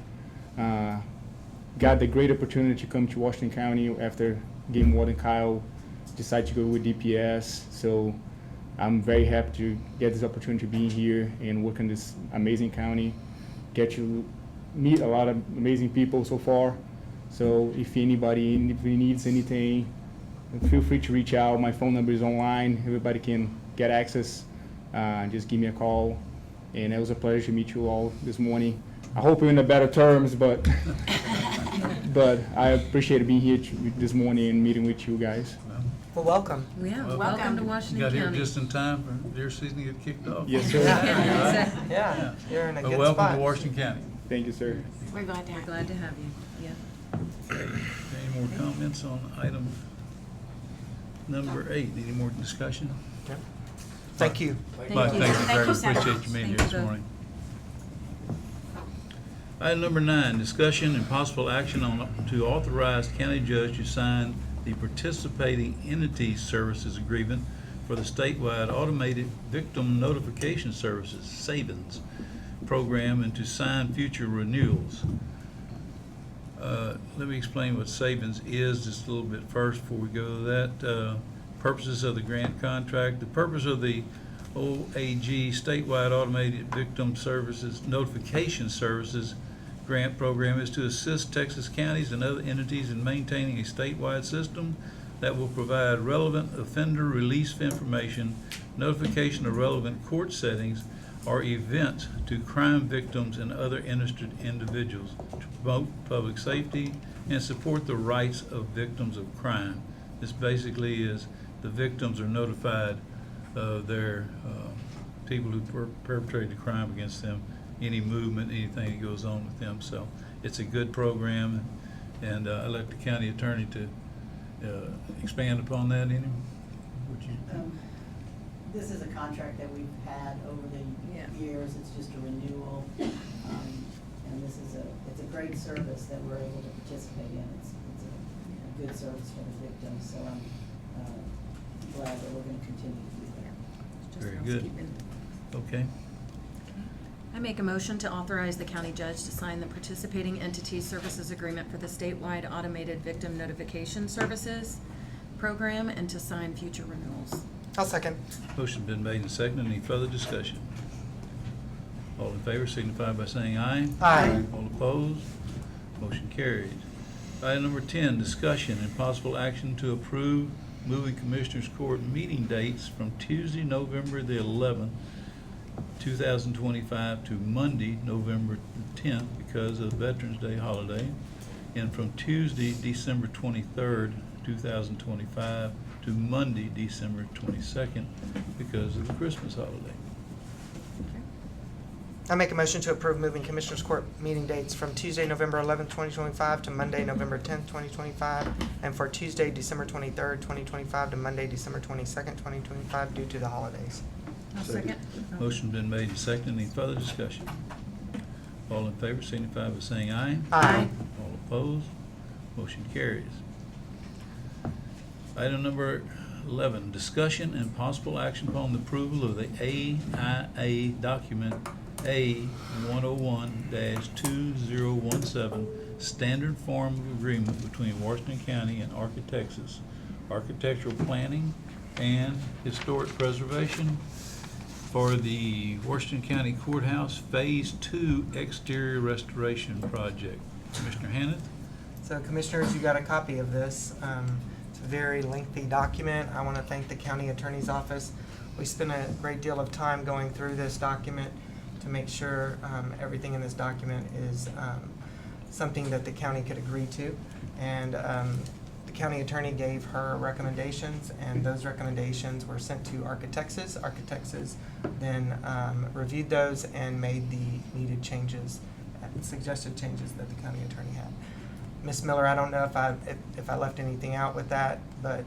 Got the great opportunity to come to Washington County after game warden Kyle decided to go with DPS. So I'm very happy to get this opportunity to be here and work in this amazing county. Get to meet a lot of amazing people so far. So if anybody needs anything, feel free to reach out. My phone number is online. Everybody can get access. Just give me a call. And it was a pleasure to meet you all this morning. I hope we're in the better terms, but but I appreciate being here this morning and meeting with you guys. Well, welcome. yeah, Well, welcome to you Washington got County. here just in time for deer season to get kicked off. Yes, sir. Yeah, you're in a Well, good welcome spot. to Washington County. Thank you, sir. We're glad to We're have glad to have you, yeah. Any more comments on item number 8? Any more discussion? Thank you. Mike, you. thank you Thank very you, much. Sarah. Appreciate you being here Thank this you both. morning. Item number 9, discussion and possible action to authorize county judge to sign the participating entity services agreement for the statewide automated victim notification services, SAVINS, program, and to sign future renewals. Let me explain what SAVINS is just a little bit first before we go to that. Purposes of the grant contract. The purpose of the OAG statewide automated victim services notification services grant program is to assist Texas counties and other entities in maintaining a statewide system that will provide relevant offender release information, notification of relevant court settings or events to crime victims and other interested individuals, to promote public safety and support the rights of victims of crime. This basically is the victims are notified of their people who perpetrated the crime against them, any movement, anything that goes on with them. So it's a good program, and I'd like the county attorney to expand upon that any. Would you? This is a contract that we've had over the years. It's just a renewal. And this is it's a great service that we're able to participate in. It's a good service for the victims, so I'm glad that we're going to continue to do that. Very good. Okay. I make a motion to authorize the county judge to sign the participating entity services agreement for the statewide automated victim notification services program and to sign future renewals. I'll second. Motion's been made and seconded. Any further discussion? All in favor signify by saying aye. Aye. All opposed? Motion carries. Item number 10, discussion and possible action to approve moving Commissioners Court meeting dates from Tuesday, November the 11th, 2025 to Monday, November the 10th because of Veterans Day holiday, and from Tuesday, December 23rd, 2025 to Monday, December 22nd because of the Christmas holiday. I make a motion to approve moving Commissioners Court meeting dates from Tuesday, November 11th, 2025 to Monday, November 10th, 2025, and for Tuesday, December 23rd, 2025 to Monday, December 22nd, 2025 due to the holidays. I'll second. Motion's been made and seconded. Any further discussion? All in favor signify by saying aye. Aye. All opposed? Motion carries. Item number 11, discussion and possible action upon the approval of the AIA document A101-2017 standard form of agreement between Washington County and Architectus, architectural planning and historic preservation for the Washington County Courthouse Phase 2 exterior restoration project. Commissioner Hannah? So Commissioners, you got a copy of this. It's a very lengthy document. I want to thank the County Attorney's Office. We spent a great deal of time going through this document to make sure everything in this document is something that the county could agree to. And the county attorney gave her recommendations, and those recommendations were sent to Architectus. Architectus then reviewed those and made the needed changes, suggested changes that the county attorney had. Ms. Miller, I don't know if I left anything out with that, but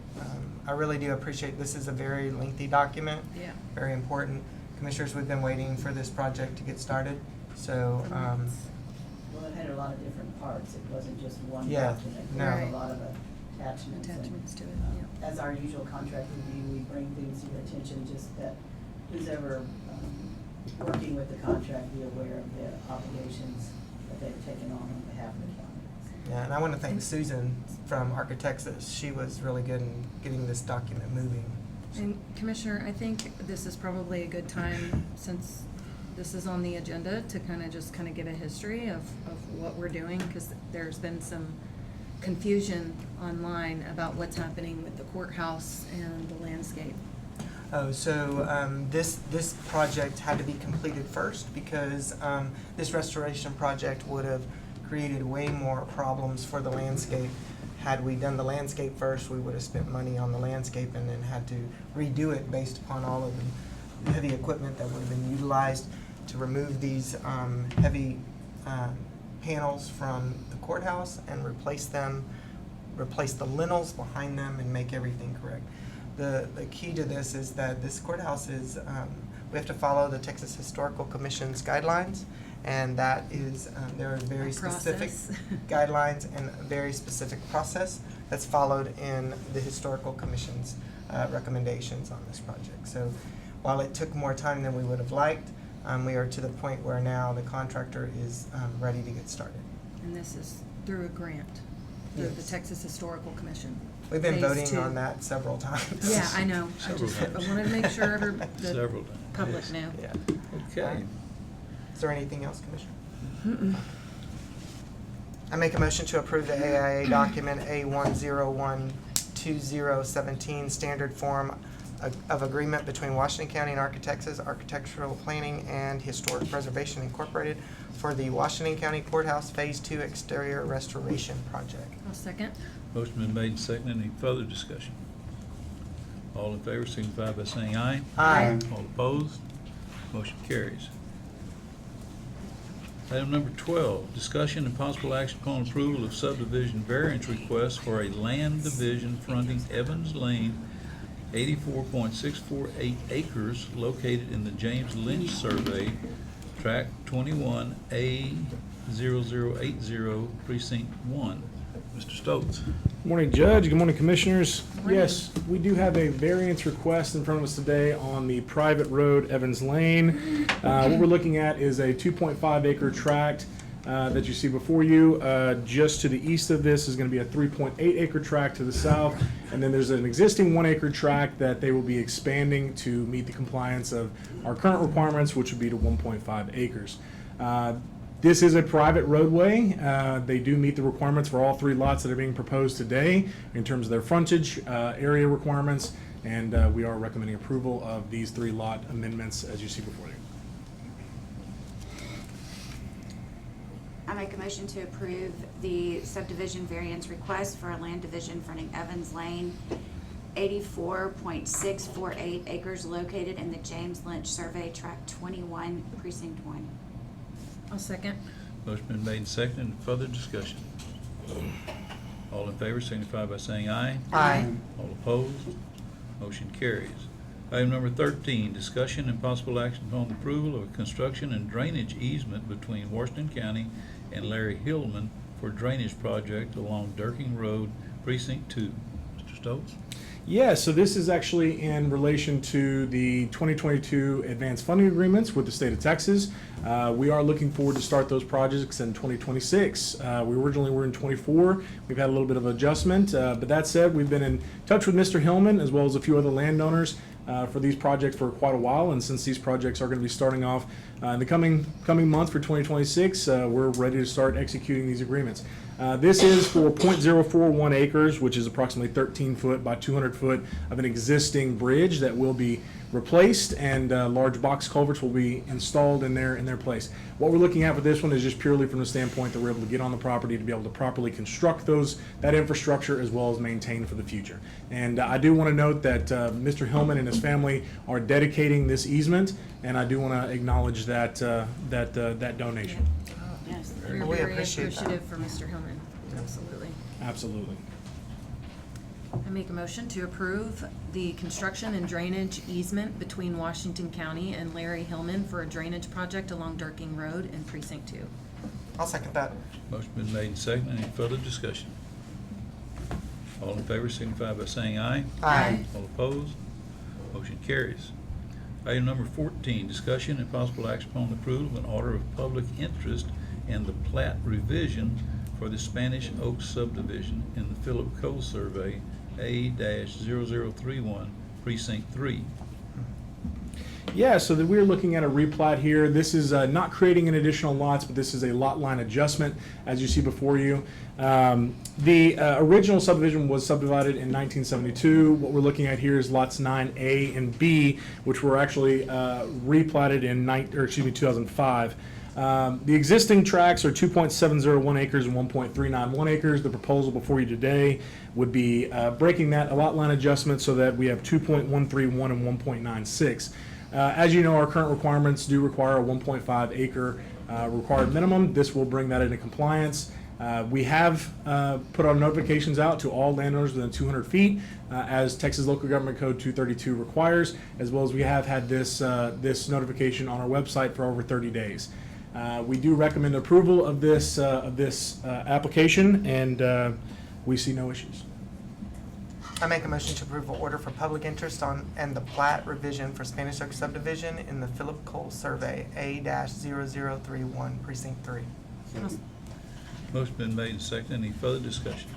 I really do appreciate, this is a very lengthy document. Yeah. Very important. Commissioners, we've been waiting for this project to get started, so, Well, it had a lot of different parts. It wasn't just one Yeah, document. no. There were a lot of attachments. and, Attachments to it, As our usual contract review, we bring things to your attention, just that who's ever working with the contract be aware of the obligations that they've taken on behalf of the county. yeah, and I want to thank Susan from Architectus. She was really good in getting this document moving. And Commissioner, I think this is probably a good time, since this is on the agenda, to kind of give a history of what we're doing, because there's been some confusion online about what's happening with the courthouse and the landscape. Oh, so this project had to be completed first because this restoration project would have created way more problems for the landscape. Had we done the landscape first, we would have spent money on the landscape and then had to redo it based upon all of the heavy equipment that would have been utilized to remove these heavy panels from the courthouse and replace the lintels behind them and make everything correct. The key to this is that this courthouse is, we have to follow the Texas Historical Commission's guidelines, and that is, there are very specific guidelines and a very specific process that's followed in the Historical Commission's recommendations on this project. So while it took more time than we would have liked, we are to the point where now the contractor is ready to get started. And this is through a grant, through the Yes. Texas Historical Commission. We've been Phase voting 2. on that several times. Yeah, I know. I Several times. wanted to make sure the Several times, public yes. knew. Yeah. Okay. Is there anything else, Commissioner? I make a motion to approve the AIA document A101-2017 standard form of agreement between Washington County and Architectus, Architectural Planning and Historic Preservation Incorporated for the Washington County Courthouse Phase 2 exterior restoration project. I'll second. Motion been made and seconded. Any further discussion? All in favor signify by saying aye. Aye. All opposed? Motion carries. Item number 12, discussion and possible action upon approval of subdivision variance request for a land division fronting Evans Lane, 84.648 acres located in the James Lynch Survey, tract 21A0080, precinct 1. Mr. Stokes. Good morning, Judge. Good morning, Commissioners. Yes, we do have a variance request in front of us today on the private road Evans Lane. What we're looking at is a 2.5 acre tract that you see before you. Just to the east of this is going to be a 3.8 acre tract to the south, and then there's an existing 1 acre tract that they will be expanding to meet the compliance of our current requirements, which would be to 1.5 acres. This is a private roadway. They do meet the requirements for all 3 lots that are being proposed today in terms of their frontage, area requirements, and we are recommending approval of these 3 lot amendments as you see before you. I make a motion to approve the subdivision variance request for a land division fronting Evans Lane, 84.648 acres located in the James Lynch Survey, Tract 21, Precinct 1. I'll second. Motion been made and seconded. Further discussion? All in favor signify by saying aye. Aye. All opposed? Motion carries. Item number 13, discussion and possible action upon the approval of a construction and drainage easement between Washington County and Larry Hillman for drainage project along Durking Road, Precinct 2. Mr. Stokes? Yeah, so this is actually in relation to the 2022 advanced funding agreements with the state of Texas. We are looking forward to start those projects in 2026. We originally were in 24. We've had a little bit of adjustment, but that said, we've been in touch with Mr. Hillman as well as a few other landowners for these projects for quite a while, and since these projects are going to be starting off in the coming month for 2026, we're ready to start executing these agreements. This is for 0.041 acres, which is approximately 13 foot by 200 foot of an existing bridge that will be replaced, and large box culverts will be installed in their place. What we're looking at with this one is just purely from the standpoint that we're able to get on the property to be able to properly construct that infrastructure as well as maintain for the future. And I do want to note that Mr. Hillman and his family are dedicating this easement, and I do want to acknowledge that donation. Yes. We're We very appreciate that. appreciative for Mr. Hillman. Absolutely. Absolutely. I make a motion to approve the construction and drainage easement between Washington County and Larry Hillman for a drainage project along Durking Road in Precinct 2. I'll second that. Motion been made and seconded. Any further discussion? All in favor signify by saying aye. Aye. All opposed? Motion carries. Item number 14, discussion and possible action upon the approval of an order of public interest and the plat revision for the Spanish Oak subdivision in the Philip Cole Survey, A-0031, Precinct 3. Yeah, so that we're looking at a replat here. This is not creating an additional lots, but this is a lot line adjustment, as you see before you. The original subdivision was subdivided in 1972. What we're looking at here is lots 9A and B, which were actually replatted in 2005. The existing tracts are 2.701 acres and 1.391 acres. The proposal before you today would be breaking that a lot line adjustment so that we have 2.131 and 1.96. As you know, our current requirements do require a 1.5 acre required minimum. This will bring that into compliance. We have put our notifications out to all landowners within 200 feet, as Texas Local Government Code 232 requires, as well as we have had this notification on our website for over 30 days. We do recommend approval of this application, and we see no issues. I make a motion to approve an order for public interest on and the plat revision for Spanish Oak subdivision in the Philip Cole Survey, A-0031, Precinct 3. Motion been made and seconded. Any further discussion?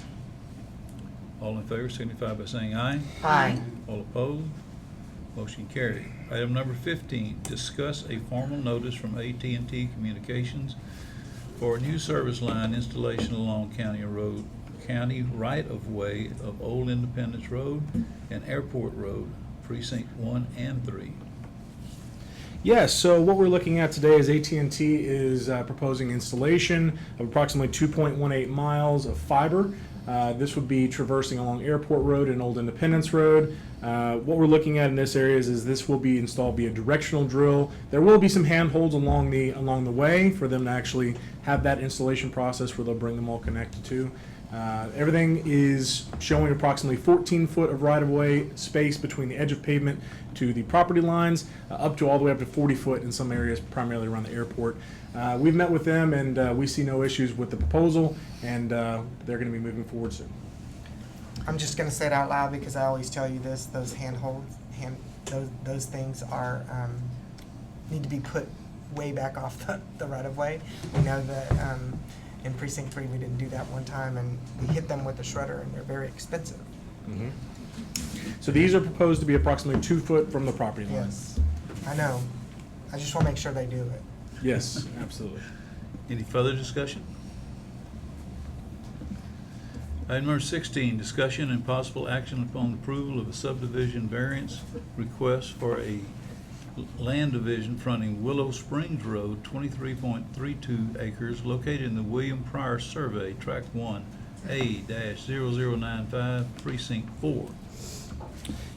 All in favor signify by saying aye. Aye. All opposed? Motion carried. Item number 15, discuss a formal notice from AT&T Communications for a new service line installation along county right-of-way of Old Independence Road and Airport Road, Precinct 1 and 3. Yes, so what we're looking at today is AT&T is proposing installation of approximately 2.18 miles of fiber. This would be traversing along Airport Road and Old Independence Road. What we're looking at in this area is this will be installed via directional drill. There will be some handholds along the way for them to actually have that installation process where they'll bring them all connected to. Everything is showing approximately 14 foot of right-of-way space between the edge of pavement to the property lines, up to all the way up to 40 foot in some areas, primarily around the airport. We've met with them, and we see no issues with the proposal, and they're going to be moving forward soon. I'm just gonna say it out loud because I always tell you this, those those things are, need to be put way back off the right-of-way. We know that in Precinct 3, we didn't do that one time, and we hit them with the shredder, and they're very expensive. Mhm. So these are proposed to be approximately 2 foot from the property line? Yes, I know. I just want to make sure they do it. Yes, absolutely. Any further discussion? Item number 16, discussion and possible action upon approval of a subdivision variance request for a land division fronting Willow Springs Road, 23.32 acres, located in the William Pryor Survey, Tract 1, A-0095, Precinct 4.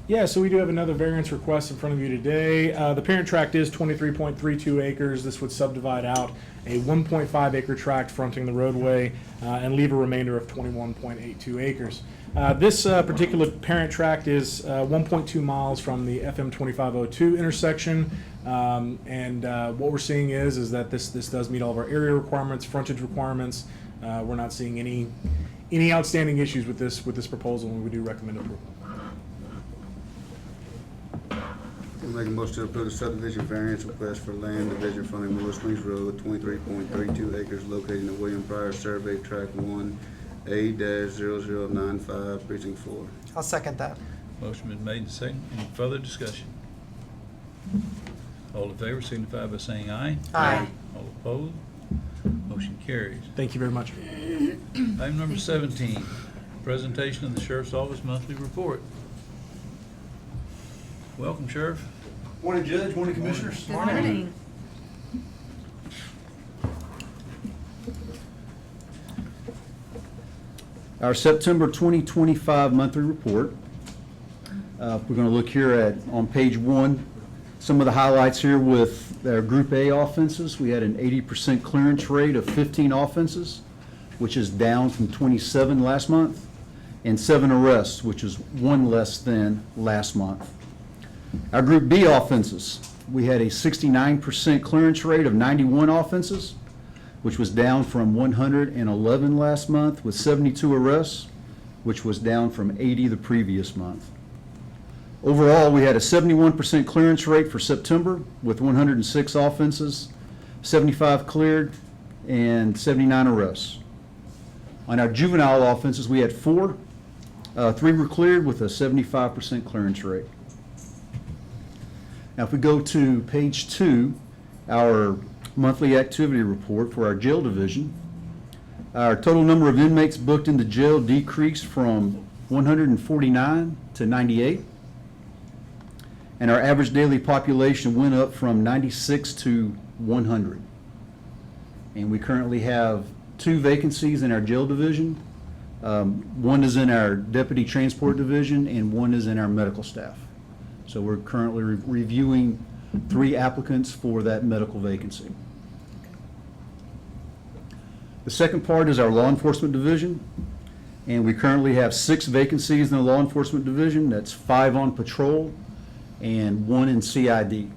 Yeah, so we do have another variance request in front of you today. The parent tract is 23.32 acres. This would subdivide out a 1.5 acre tract fronting the roadway and leave a remainder of 21.82 acres. This particular parent tract is 1.2 miles from the FM 2502 intersection. What we're seeing is that this does meet all of our area requirements, frontage requirements. We're not seeing any outstanding issues with this proposal, and we do recommend approval. We'll make a motion to approve the subdivision variance request for land division fronting Willow Springs Road, 23.32 acres, located in the William Pryor Survey, Tract 1, A-0095, Precinct 4. I'll second that. Motion been made and seconded. Any further discussion? All in favor signify by saying aye. Aye. All opposed? Motion carries. Thank you very much. Item number 17, presentation of the Sheriff's Office monthly report. Welcome, Sheriff. Morning, Judge. Morning, Commissioners. Good morning. Our September 2025 monthly report. We're going to look here on page 1, some of the highlights here with our Group A offenses. We had an 80% clearance rate of 15 offenses, which is down from 27 last month, and 7 arrests, which is 1 less than last month. Our Group B offenses, we had a 69% clearance rate of 91 offenses, which was down from 111 last month, with 72 arrests, which was down from 80 the previous month. Overall, we had a 71% clearance rate for September, with 106 offenses, 75 cleared, and 79 arrests. On our juvenile offenses, we had 4. 3 were cleared with a 75% clearance rate. Now, if we go to page 2, our monthly activity report for our jail division, our total number of inmates booked into jail decreased from 149 to 98, and our average daily population went up from 96 to 100. And we currently have 2 vacancies in our jail division. 1 is in our deputy transport division, and 1 is in our medical staff. So we're currently reviewing 3 applicants for that medical vacancy. The second part is our law enforcement division, and we currently have 6 vacancies in the law enforcement division. That's 5 on patrol and 1 in CID.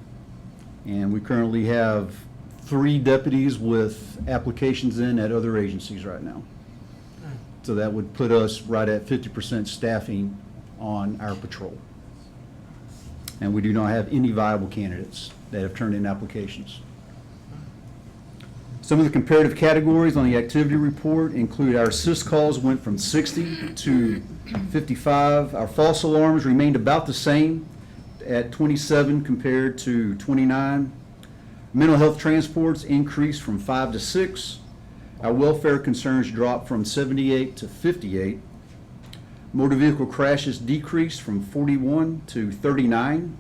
And we currently have 3 deputies with applications in at other agencies right now. So that would put us right at 50% staffing on our patrol. And we do not have any viable candidates that have turned in applications. Some of the comparative categories on the activity report include our assist calls went from 60 to 55. Our false alarms remained about the same at 27 compared to 29. Mental health transports increased from 5 to 6. Our welfare concerns dropped from 78 to 58. Motor vehicle crashes decreased from 41 to 39.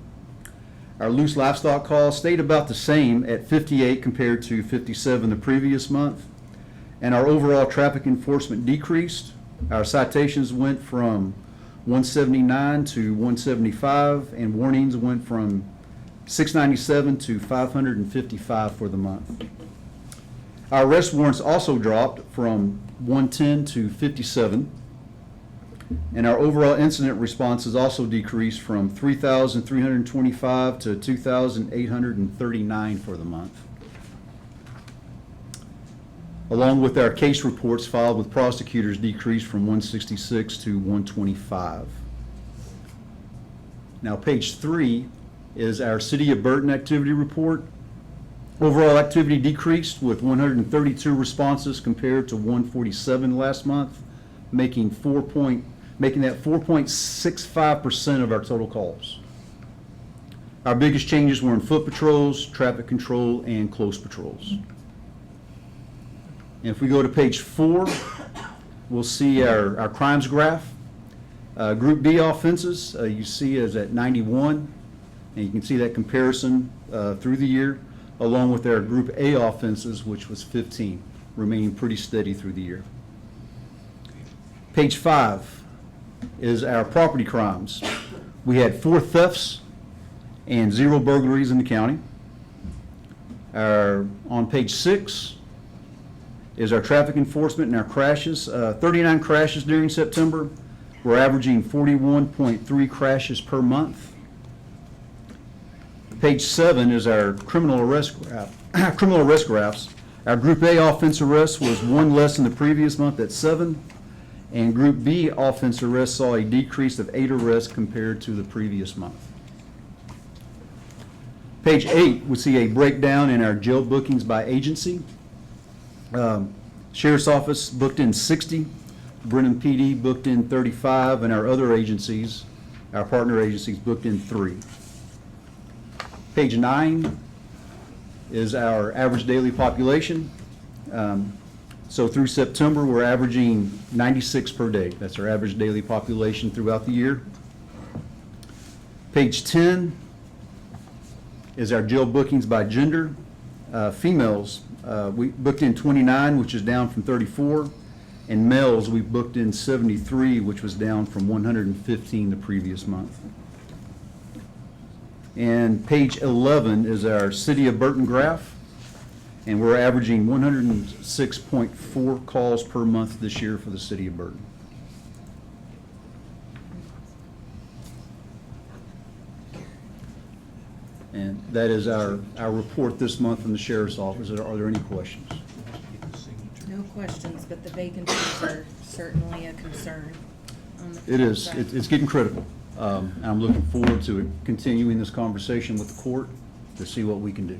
Our loose livestock calls stayed about the same at 58 compared to 57 the previous month. And our overall traffic enforcement decreased. Our citations went from 179 to 175, and warnings went from 697 to 555 for the month. Our arrest warrants also dropped from 110 to 57. And our overall incident responses also decreased from 3,325 to 2,839 for the month. Along with our case reports filed with prosecutors decreased from 166 to 125. Now, page 3 is our City of Burton activity report. Overall activity decreased with 132 responses compared to 147 last month, making that 4.65% of our total calls. Our biggest changes were in foot patrols, traffic control, and close patrols. And if we go to page 4, we'll see our crimes graph. Group B offenses, you see is at 91, and you can see that comparison through the year, along with our Group A offenses, which was 15, remaining pretty steady through the year. Page 5 is our property crimes. We had 4 thefts and 0 burglaries in the county. On page 6 is our traffic enforcement and our crashes. 39 crashes during September. We're averaging 41.3 crashes per month. Page 7 is our criminal arrest graphs. Our Group A offense arrest was 1 less than the previous month at 7, and Group B offense arrest saw a decrease of 8 arrests compared to the previous month. Page 8, we see a breakdown in our jail bookings by agency. Sheriff's Office booked in 60, Brenham PD booked in 35, and our other agencies, our partner agencies, booked in 3. Page 9 is our average daily population. So through September, we're averaging 96 per day. That's our average daily population throughout the year. Page 10 is our jail bookings by gender. Females, we booked in 29, which is down from 34. And males, we booked in 73, which was down from 115 the previous month. And page 11 is our City of Burton graph, and we're averaging 106.4 calls per month this year for the City of Burton. And that is our report this month from the Sheriff's Office. Are there any questions? No questions, but the vacancies are certainly a concern on the. It is. side. It's getting critical. And I'm looking forward to it, continuing this conversation with the court to see what we can do.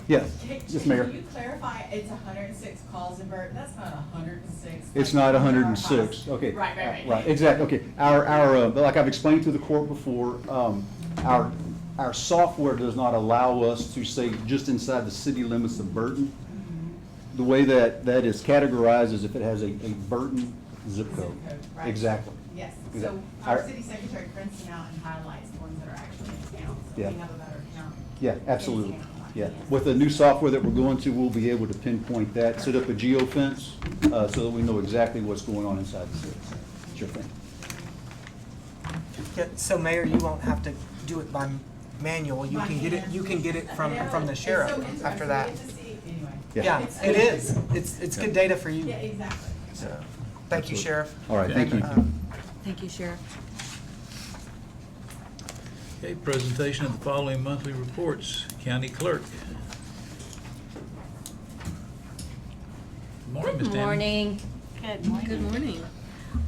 Yes, yes, Mayor. Can you clarify, it's 106 calls in Burton, that's not 106? It's not 106. Okay. Right. Right, exactly. Okay. But like I've explained to the court before, our software does not allow us to say just inside the city limits of Burton. The way that is categorized is if it has a Burton zip code. Right. Exactly. Yes, Exactly. so our city secretary prints them out and highlights the ones that are actually in town, so Yeah. we have a better count. Yeah, absolutely. Yeah. With the new software that we're going to, we'll be able to pinpoint that, set up a geofence, so that we know exactly what's going on inside the city. Sure thing. Yeah, so Mayor, you won't have to do it by manual, you can get it from the sheriff after that. Yeah. Yeah, it is. It's good data for you. Yeah, exactly. So, thank you, Sheriff. All right, thank you. Thank you, Sheriff. Okay, presentation of the following monthly reports. County Clerk. Good morning, Ms. Good Tammy. morning. Good morning.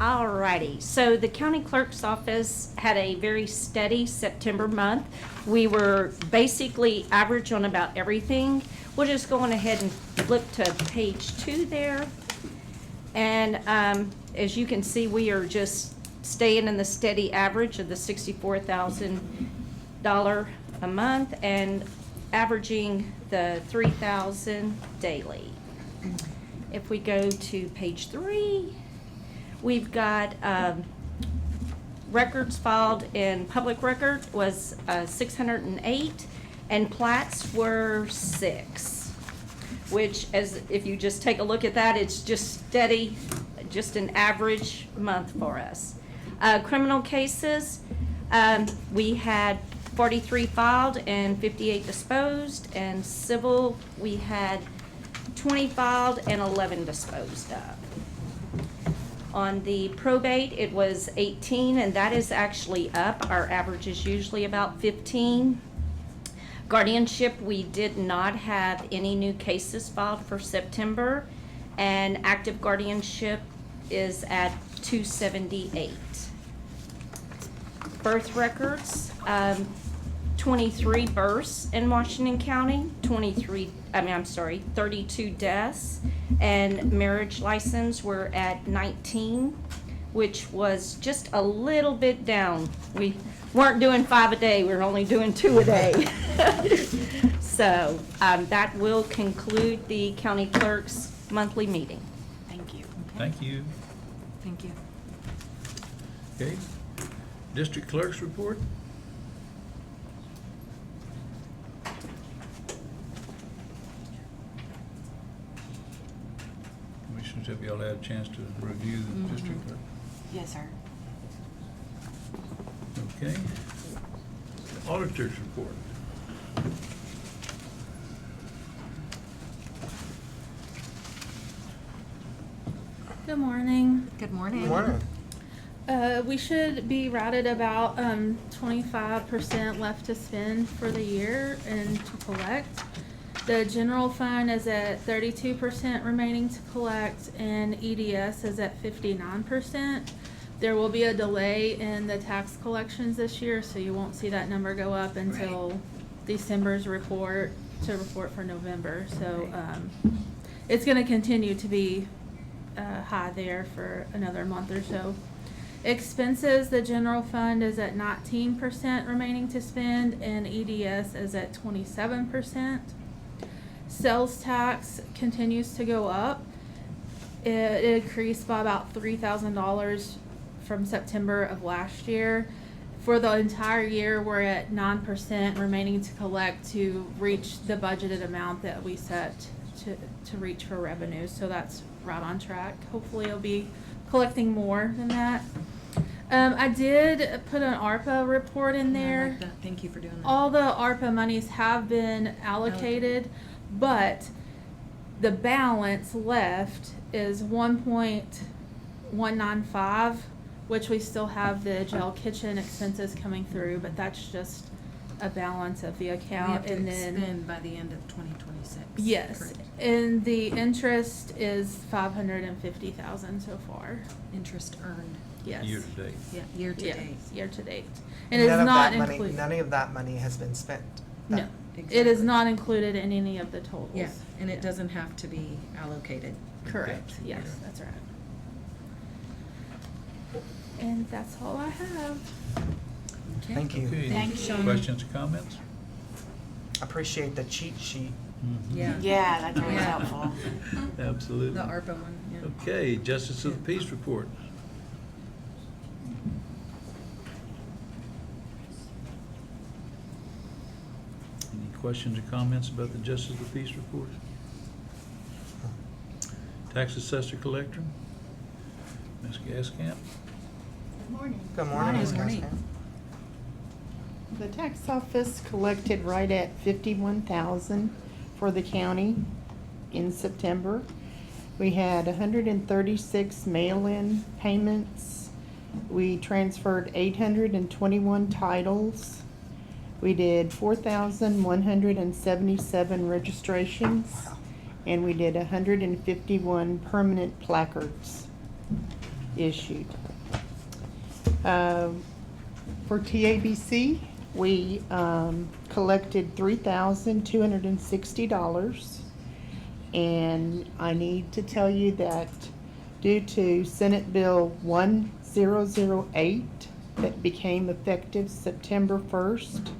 All righty. So the county clerk's office had a very steady September month. We were basically average on about everything. We'll just go on ahead and flip to page 2 there. And as you can see, we are just staying in the steady average of the $64,000 a month and averaging the $3,000 daily. If we go to page 3, we've got records filed in public record was 608, and plats were 6, which, as if you just take a look at that, it's just steady, just an average month for us. Criminal cases, we had 43 filed and 58 disposed, and civil, we had 20 filed and 11 disposed of. On the probate, it was 18, and that is actually up. Our average is usually about 15. Guardianship, we did not have any new cases filed for September, and active guardianship is at 278. birth records, 23 births in Washington County, 32 deaths, and marriage license were at 19, which was just a little bit down. We weren't doing 5 a day, we were only doing 2 a day. So that will conclude the county clerk's monthly meeting. Thank you. Thank you. Thank you. Okay. District clerk's report? Commissioners, have y'all had a chance to review the district clerk? Yes, sir. Okay. Auditor's report. Good morning. Good morning. Good morning. We should be right at about 25% left to spend for the year and to collect. The general fund is at 32% remaining to collect, and EDS is at 59%. There will be a delay in the tax collections this year, so you won't see that number go up until December's report to report for November. So it's going to continue to be high there for another month or so. Expenses, the general fund is at 19% remaining to spend, and EDS is at 27%. Sales tax continues to go up. It increased by about $3,000 from September of last year. For the entire year, we're at 9% remaining to collect to reach the budgeted amount that we set to reach for revenue. So that's right on track. Hopefully it'll be collecting more than that. I did put an ARPA report in there. I like that. Thank you for doing that. All the ARPA monies have been allocated, but the balance left is 1.195, which we still have the jail kitchen expenses coming through, but that's just a balance of the We account. have to And then expend by the end of 2026. yes, Correct. and the interest is 550,000 so far. Interest earned. Yes. Year to date. Yeah, year to Yes, date. year to date, and it's not included. None of that money has been spent. No, it is not included in any of the totals. Yeah, and it doesn't have to be allocated. Correct, yes, that's right. And that's all I have. Thank you. Okay. Thank you, Sean. Questions or comments? Appreciate the cheat sheet. Yeah. Yeah, that's always Yeah. helpful. Absolutely. The ARPA one, yeah. Okay, Justice of the Peace report. Any questions or comments about the Justice of the Peace report? Tax Assessor Collector, Ms. Gaskamp. Good morning. Good morning, Ms. Morning. Gaskin. The tax office collected right at 51,000 for the county in September. We had 136 mail-in payments. We transferred 821 titles. We did 4,177 registrations, and we did 151 permanent placards issued. For TABC, we collected $3,260. And I need to tell you that due to Senate Bill 1008 that became effective September 1st,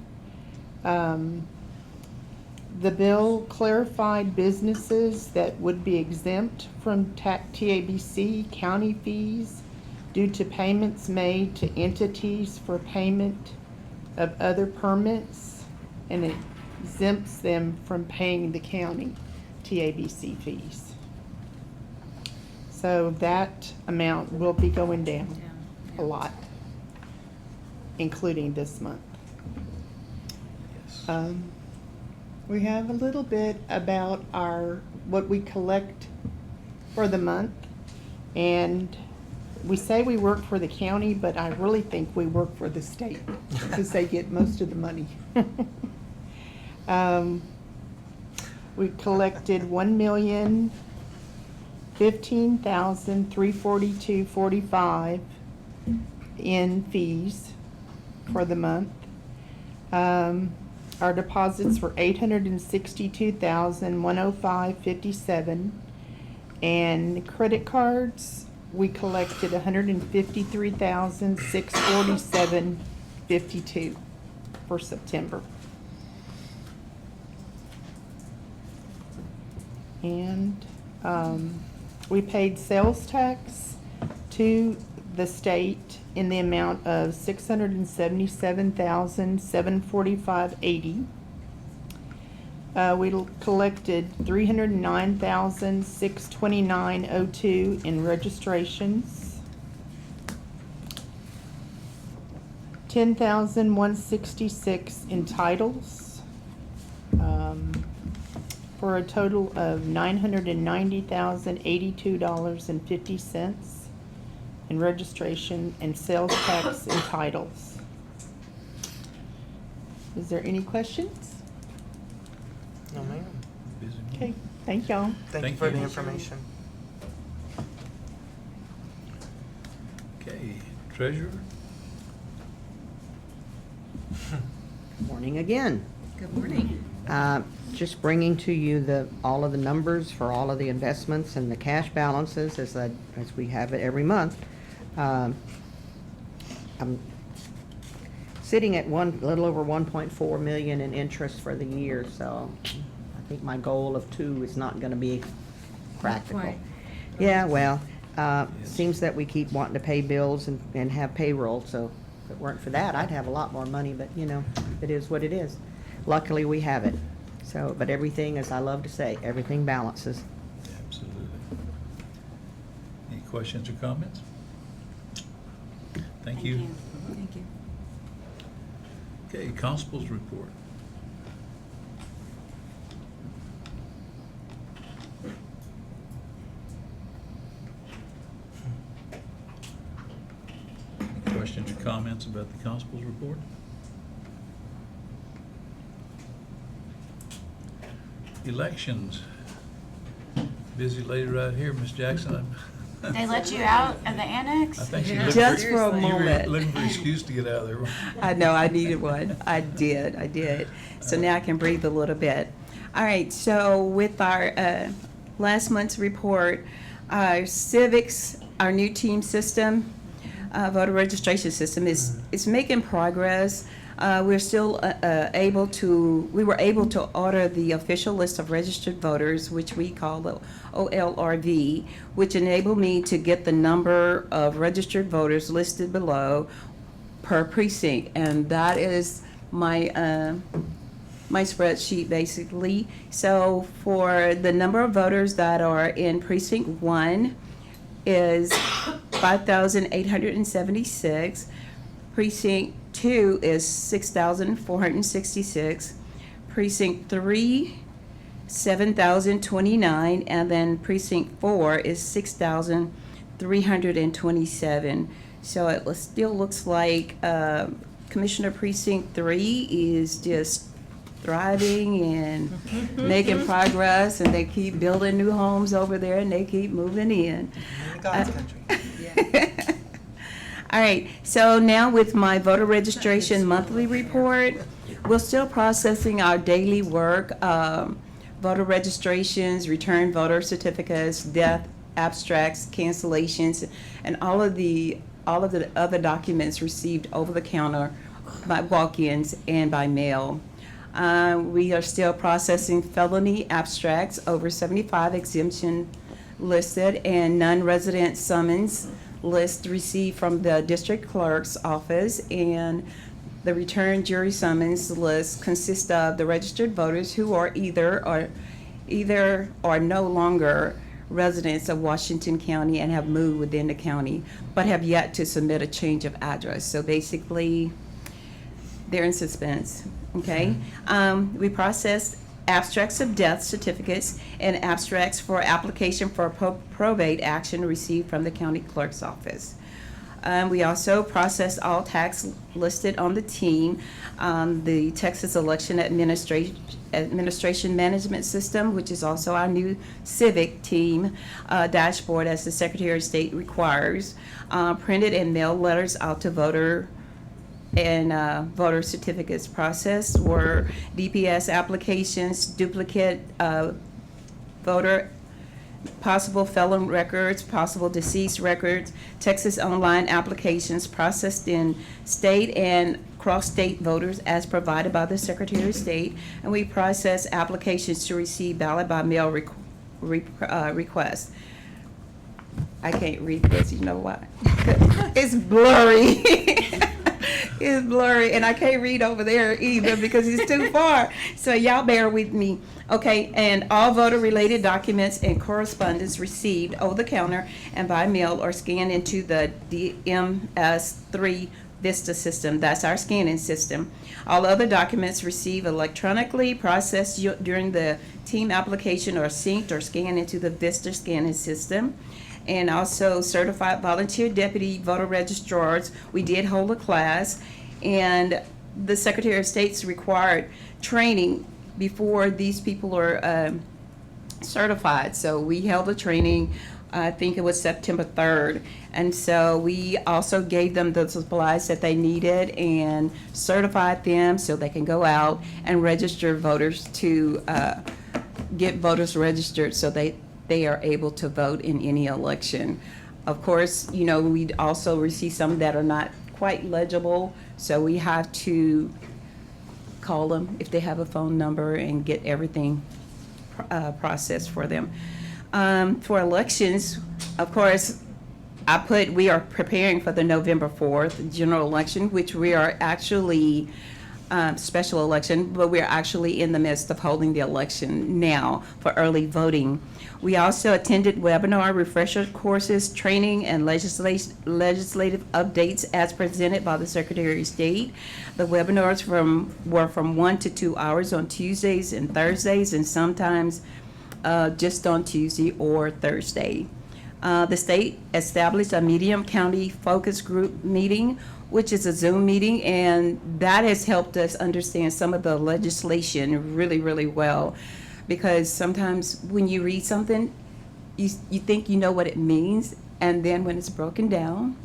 the bill clarified businesses that would be exempt from TABC county fees due to payments made to entities for payment of other permits, and it exempts them from paying the county TABC fees. So that amount will be going down a lot, including this month. We have a little bit about what we collect for the month, and we say we work for the county, but I really think we work for the state because they get most of the money. We collected $1,015,342.45 in fees. for the month. Our deposits were $862,105.57, and credit cards, we collected $153,647.52 for September. And we paid sales tax to the state in the amount of $677,745.80. We collected $309,629.02 in registrations, $10,166 in titles, for a total of $990,082.50 in registration and sales tax and titles. Is there any questions? No, ma'am. Okay, thank y'all. Thank you for the information. Okay, treasurer? Morning again. Good morning. Just bringing to you all of the numbers for all of the investments and the cash balances as we have it every month. I'm sitting at a little over 1.4 million in interest for the year, so I think my goal of 2 is not going to be practical. Quite. Yeah, well, seems that we keep wanting to pay bills and have payroll, so if it weren't for that, I'd have a lot more money, but you know, it is what it is. Luckily, we have it. So, but everything, as I love to say, everything balances. Absolutely. Any questions or comments? Thank you. Thank you. Okay, constable's report. Any questions or comments about the constable's report? Elections. Busy lady right here, Ms. Jackson. They let you out of the annex? I think she Yeah. looked Just for for a you were moment. looking for an excuse to get out of there. I know, I needed one. I did. So now I can breathe a little bit. All right, so with our last month's report, our civics, our new team system, voter registration system is making progress. We're still we were able to order the official list of registered voters, which we call the OLRV, which enabled me to get the number of registered voters listed below per precinct, and that is my my spreadsheet basically. So for the number of voters that are in precinct 1 is 5,876. Precinct 2 is 6,466. Precinct 3, 7,029, and then precinct 4 is 6,327. So it still looks like Commissioner Precinct 3 is just thriving and making progress, and they keep building new homes over there, and they keep moving in. God's country. All right, so now with my voter registration monthly report, we're still processing our daily work, voter registrations, return voter certificates, death abstracts, cancellations, and all of the other documents received over the counter by walk-ins and by mail. We are still processing felony abstracts, over 75 exemption listed, and non-resident summons list received from the district clerk's office, and the return jury summons list consists of the registered voters who are either or no longer residents of Washington County and have moved within the county, but have yet to submit a change of address. So basically, they're in suspense, okay? We processed abstracts of death certificates and abstracts for application for probate action received from the county clerk's office. We also processed all tax listed on the team, the Texas Election Administration Management System, which is also our new civic team dashboard, as the Secretary of State requires, printed and mailed letters out to voter certificates processed were DPS applications, duplicate voter, possible felon records, possible deceased records, Texas online applications processed in state and cross-state voters as provided by the Secretary of State, and we process applications to receive ballot by mail requests. I can't read this, you know why? It's blurry. It's blurry, and I can't read over there either because it's too far. So y'all bear with me. Okay, and all voter-related documents and correspondence received over the counter and by mail are scanned into the DMS3 Vista system. That's our scanning system. All other documents received electronically, processed during the team application, are synced or scanned into the Vista scanning system. And also certified volunteer deputy voter registrars. We did hold a class, and the Secretary of State's required training before these people are certified. So we held a training, I think it was September 3rd. And so we also gave them the supplies that they needed and certified them so they can go out and register voters to get voters registered so they are able to vote in any election. Of course, you know, we also receive some that are not quite legible, so we have to call them if they have a phone number and get everything processed for them. For elections, of course, we are preparing for the November 4th general election, which we are actually special election, but we're actually in the midst of holding the election now for early voting. We also attended webinar refresher courses, training, and legislative updates as presented by the Secretary of State. The webinars were from 1 to 2 hours on Tuesdays and Thursdays, and sometimes just on Tuesday or Thursday. The state established a medium county focus group meeting, which is a Zoom meeting, and that has helped us understand some of the legislation really, really well. Because sometimes when you read something, you think you know what it means, and then when it's broken down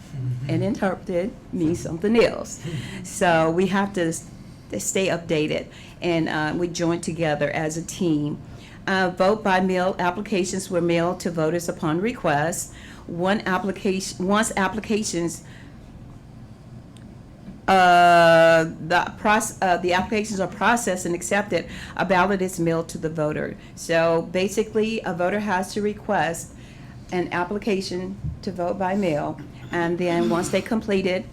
and interpreted, it means something else. So we have to stay updated, and we joined together as a team. Vote by mail applications were mailed to voters upon request. Once applications the applications are processed and accepted, a ballot is mailed to the voter. So basically, a voter has to request an application to vote by mail, and then once they complete it,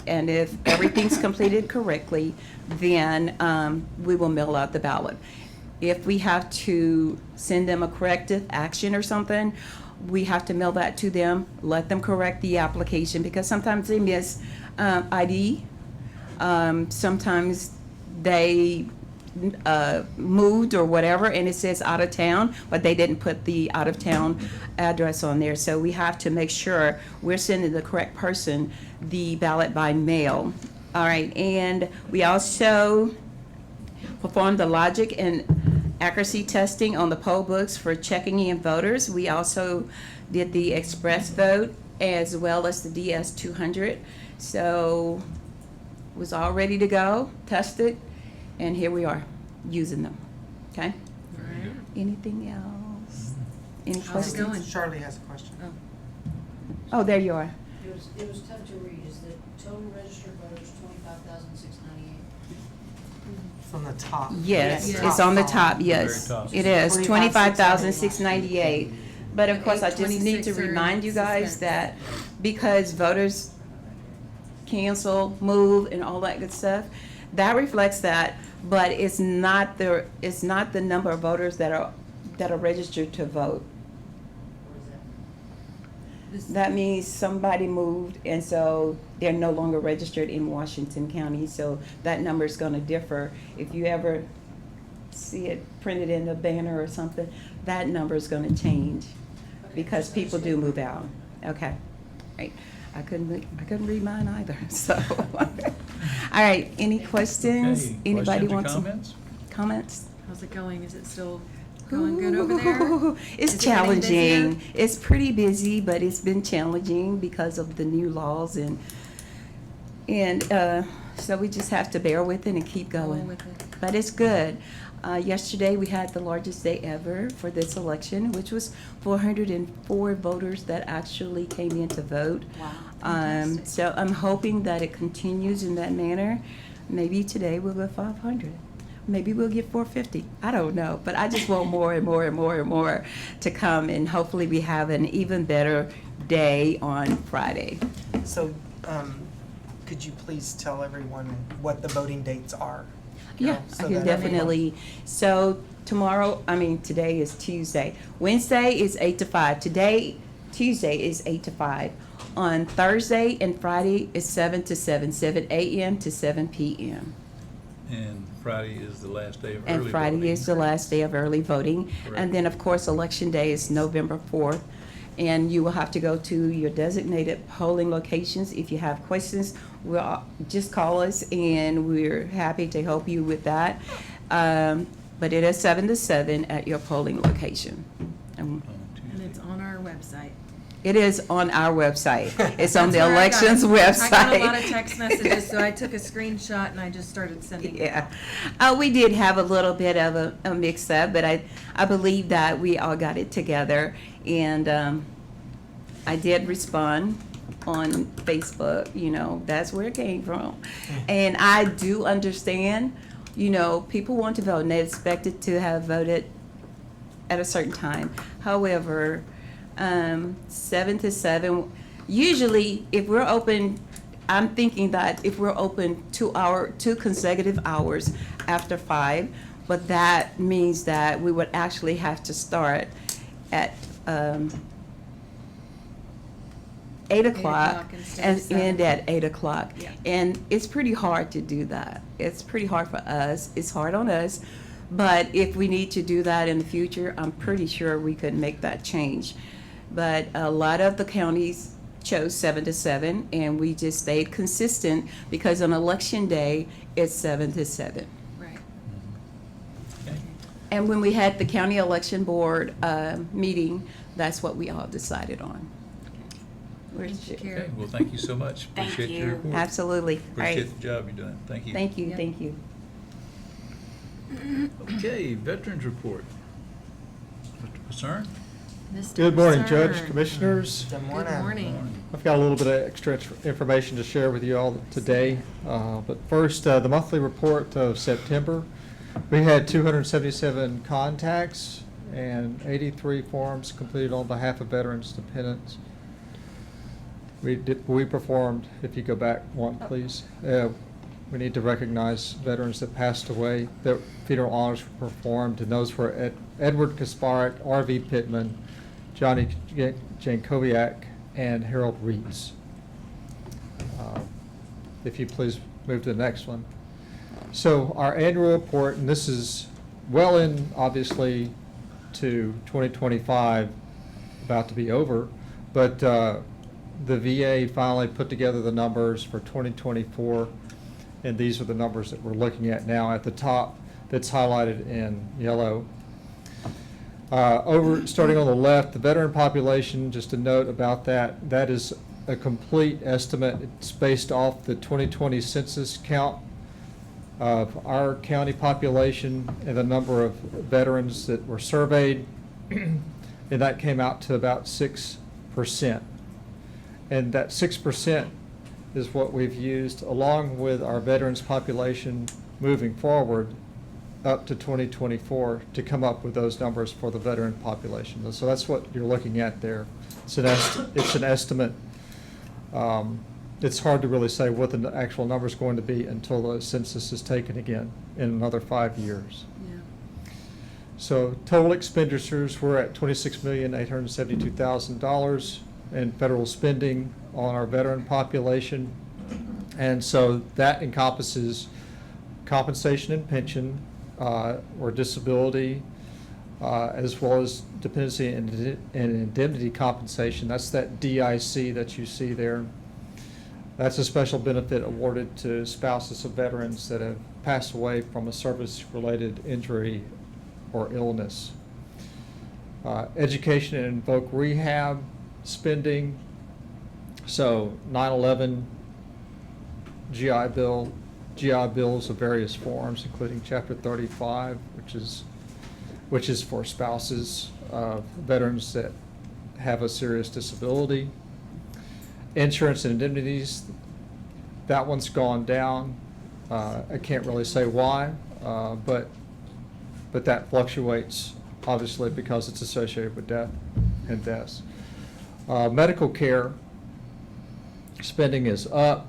and if everything's completed correctly, then we will mail out the ballot. If we have to send them a corrective action or something, we have to mail that to them, let them correct the application, because sometimes they miss ID. Sometimes they moved or whatever, and it says out of town, but they didn't put the out of town address on there. So we have to make sure we're sending the correct person the ballot by mail. All right, and we also performed the logic and accuracy testing on the poll books for checking in voters. We also did the express vote as well as the DS200. So it was all ready to go, tested, and here we are using them. Okay? All right. Anything else? Any How's it questions? going? Charlie has a question. Oh, there you are. It was tough to read. Is the total registered voters 25,698? From the top. Yes, Yeah. it's on the column. top, yes. Very top. It is, 25,698. 25,698. But of course, I just need to 26 are remind you guys suspense. that because voters cancel, move, and all that good stuff, that reflects that, but it's not the number of voters that are registered to vote. That means somebody moved, and so they're no longer registered in Washington County, so that number is gonna differ. If you ever see it printed in a banner or something, that number is gonna change, because people do move out. Okay, right. I couldn't read mine either, so. All right, any questions? Okay, Anybody questions or want some comments? comments? How's it going? Is it still going good over there? It's Is it getting busier? challenging. It's pretty busy, but it's been challenging because of the new laws and So we just have to bear with it and keep going. with it. But it's good. Yesterday, we had the largest day ever for this election, which was 404 voters that actually came in to vote. Wow. So I'm hoping that it continues in that manner. Maybe today we'll get 500. Maybe we'll get 450. I don't know. But I just want more and more and more and more to come. And hopefully we have an even better day on Friday. So, could you please tell everyone what the voting dates are? Yeah, So I can that everyone- definitely. So today is Tuesday. Wednesday is 8 to 5. Tuesday is 8 to 5. On Thursday and Friday is 7 to 7, 7 a.m. to 7 p.m. And Friday is the last day of early And voting. Friday is the last day of early voting. Correct. And then, of course, Election Day is November 4th. And you will have to go to your designated polling locations. If you have questions, just call us, and we're happy to help you with that. But it is 7 to 7 at your polling location. And it's on our website. It is on our website. It's on the That's where I got elections it. website. I got a lot of text messages, so I took a screenshot and I just started sending it Yeah. out. We did have a little bit of a mix-up, but I believe that we all got it together. And I did respond on Facebook, that's where it came from. And I do understand, people want to vote and they expected to have voted at a certain time. However, 7 to 7, usually if we're open, I'm thinking that if we're open 2 consecutive hours after 5, but that means that we would actually have to start at 8 o'clock instead and of 7. end at 8 o'clock. Yeah. And it's pretty hard to do that. It's pretty hard for us. It's hard on us. But if we need to do that in the future, I'm pretty sure we could make that change. But a lot of the counties chose 7 to 7, and we just stayed consistent because on election day, it's 7 to 7. Right. And when we had the county election board meeting, that's what we all decided on. Thank you, Carrie. Okay, well, thank you so much. Thank Appreciate your you. report. Absolutely. All right. Appreciate the job you're doing. Thank you. Thank you, Yep. thank you. Okay, Veterans Report. Mr. Pacern? Mr. Good morning, Judge, Cern. Commissioners. Good Good morning. morning. I've got a little bit of extra information to share with you all today. But first, the monthly report of September. We had 277 contacts and 83 forms completed on behalf of veterans dependents. We performed, if you go back one, please, we need to recognize veterans that passed away. Their funeral honors were performed, and those were Edward Kasparek, R.V. Pittman, Johnny Jankowiak, and Harold Reeds. If you please move to the next one. So our annual report, and this is well in, obviously, to 2025, about to be over, but the VA finally put together the numbers for 2024, and these are the numbers that we're looking at now at the top that's highlighted in yellow. Starting on the left, the veteran population, just a note about that, that is a complete estimate. It's based off the 2020 census count of our county population and the number of veterans that were surveyed, and that came out to about 6%. And that 6% is what we've used along with our veterans population moving forward up to 2024 to come up with those numbers for the veteran population. So that's what you're looking at there. It's an estimate. It's hard to really say what the actual number is going to be until the census is taken again in another 5 years. Yeah. So total expenditures were at $26,872,000 in federal spending on our veteran population. And so that encompasses compensation and pension, or disability, as well as dependency and indemnity compensation. That's that DIC that you see there. That's a special benefit awarded to spouses of veterans that have passed away from a service-related injury or illness. Education and invoke rehab spending. So 9/11 GI Bill GI Bills of various forms, including Chapter 35, which is for spouses of veterans that have a serious disability. Insurance and indemnities, that one's gone down. I can't really say why, but that fluctuates, obviously, because it's associated with death and deaths. Medical care spending is up,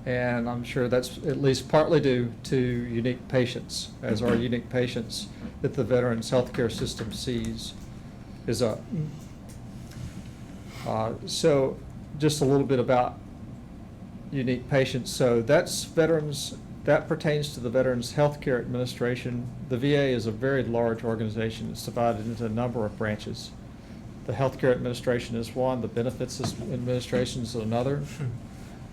and I'm sure that's at least partly due to unique patients, as our unique patients that the Veterans Healthcare System sees is up. So just a little bit about unique patients. So that's veterans, that pertains to the Veterans Healthcare Administration. The VA is a very large organization. It's divided into a number of branches. The Healthcare Administration is one, the Benefits Administration is another.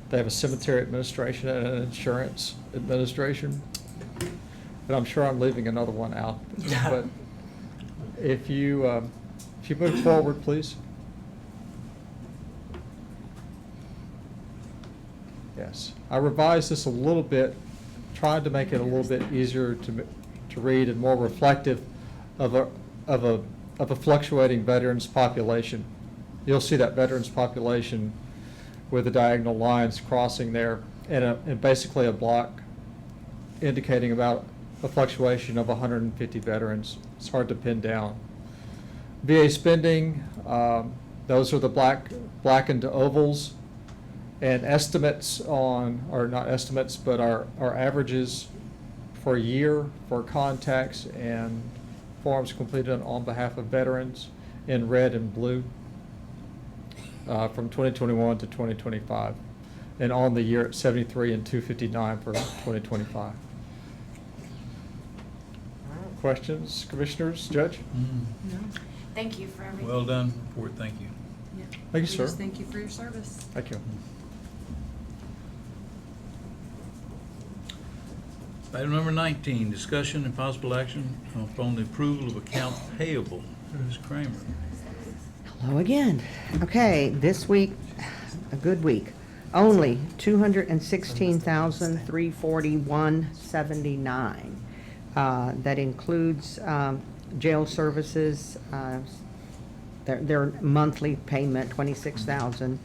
They have a Cemetery Administration and an Insurance Administration. And I'm sure I'm leaving another one out. But if you move forward, please. Yes, I revised this a little bit, tried to make it a little bit easier to read and more reflective of a fluctuating veterans population. You'll see that veterans population with the diagonal lines crossing there, and basically a block indicating about a fluctuation of 150 veterans. It's hard to pin down. VA spending, those are the blackened ovals. And estimates on, or not estimates, but our averages for a year for contacts and forms completed on behalf of veterans in red and blue from 2021 to 2025. And on the year at 73 and 259 for 2025. Questions, commissioners, judge? No. Thank you for everything. Well done report, thank you. Yeah. Thank you, We sir. just thank you for your service. Thank you. Item number 19, discussion and possible action upon the approval of accounts payable. Ms. Kramer. Hello again. Okay, this week, a good week. Only $216,341.79. That includes jail services, their monthly payment, $26,000.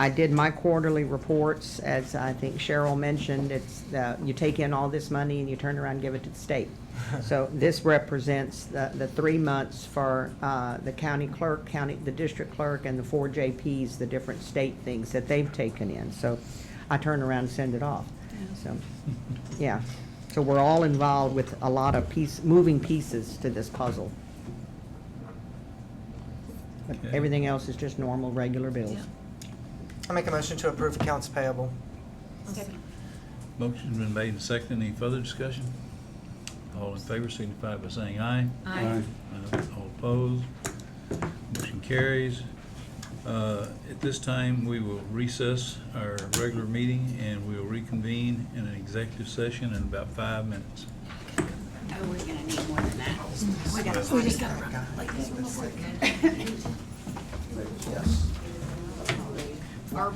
I did my quarterly reports, as I think Cheryl mentioned. It's you take in all this money and you turn around and give it to the state. So this represents the 3 months for the county clerk, the district clerk, and the 4 JPs, the different state things that they've taken in. So I turn around and send it off. So, yeah. So we're all involved with a lot of moving pieces to this puzzle. But Okay. everything else is just normal, regular bills. I make a motion to approve accounts payable. Motion's been made and seconded. Any further discussion? All in favor signify by saying aye. Aye. All opposed? Motion carries. At this time, we will recess our regular meeting and we will reconvene in an executive session in about 5 minutes. Oh, we're gonna need more than that. We just gotta run like this real quick. Yes. Our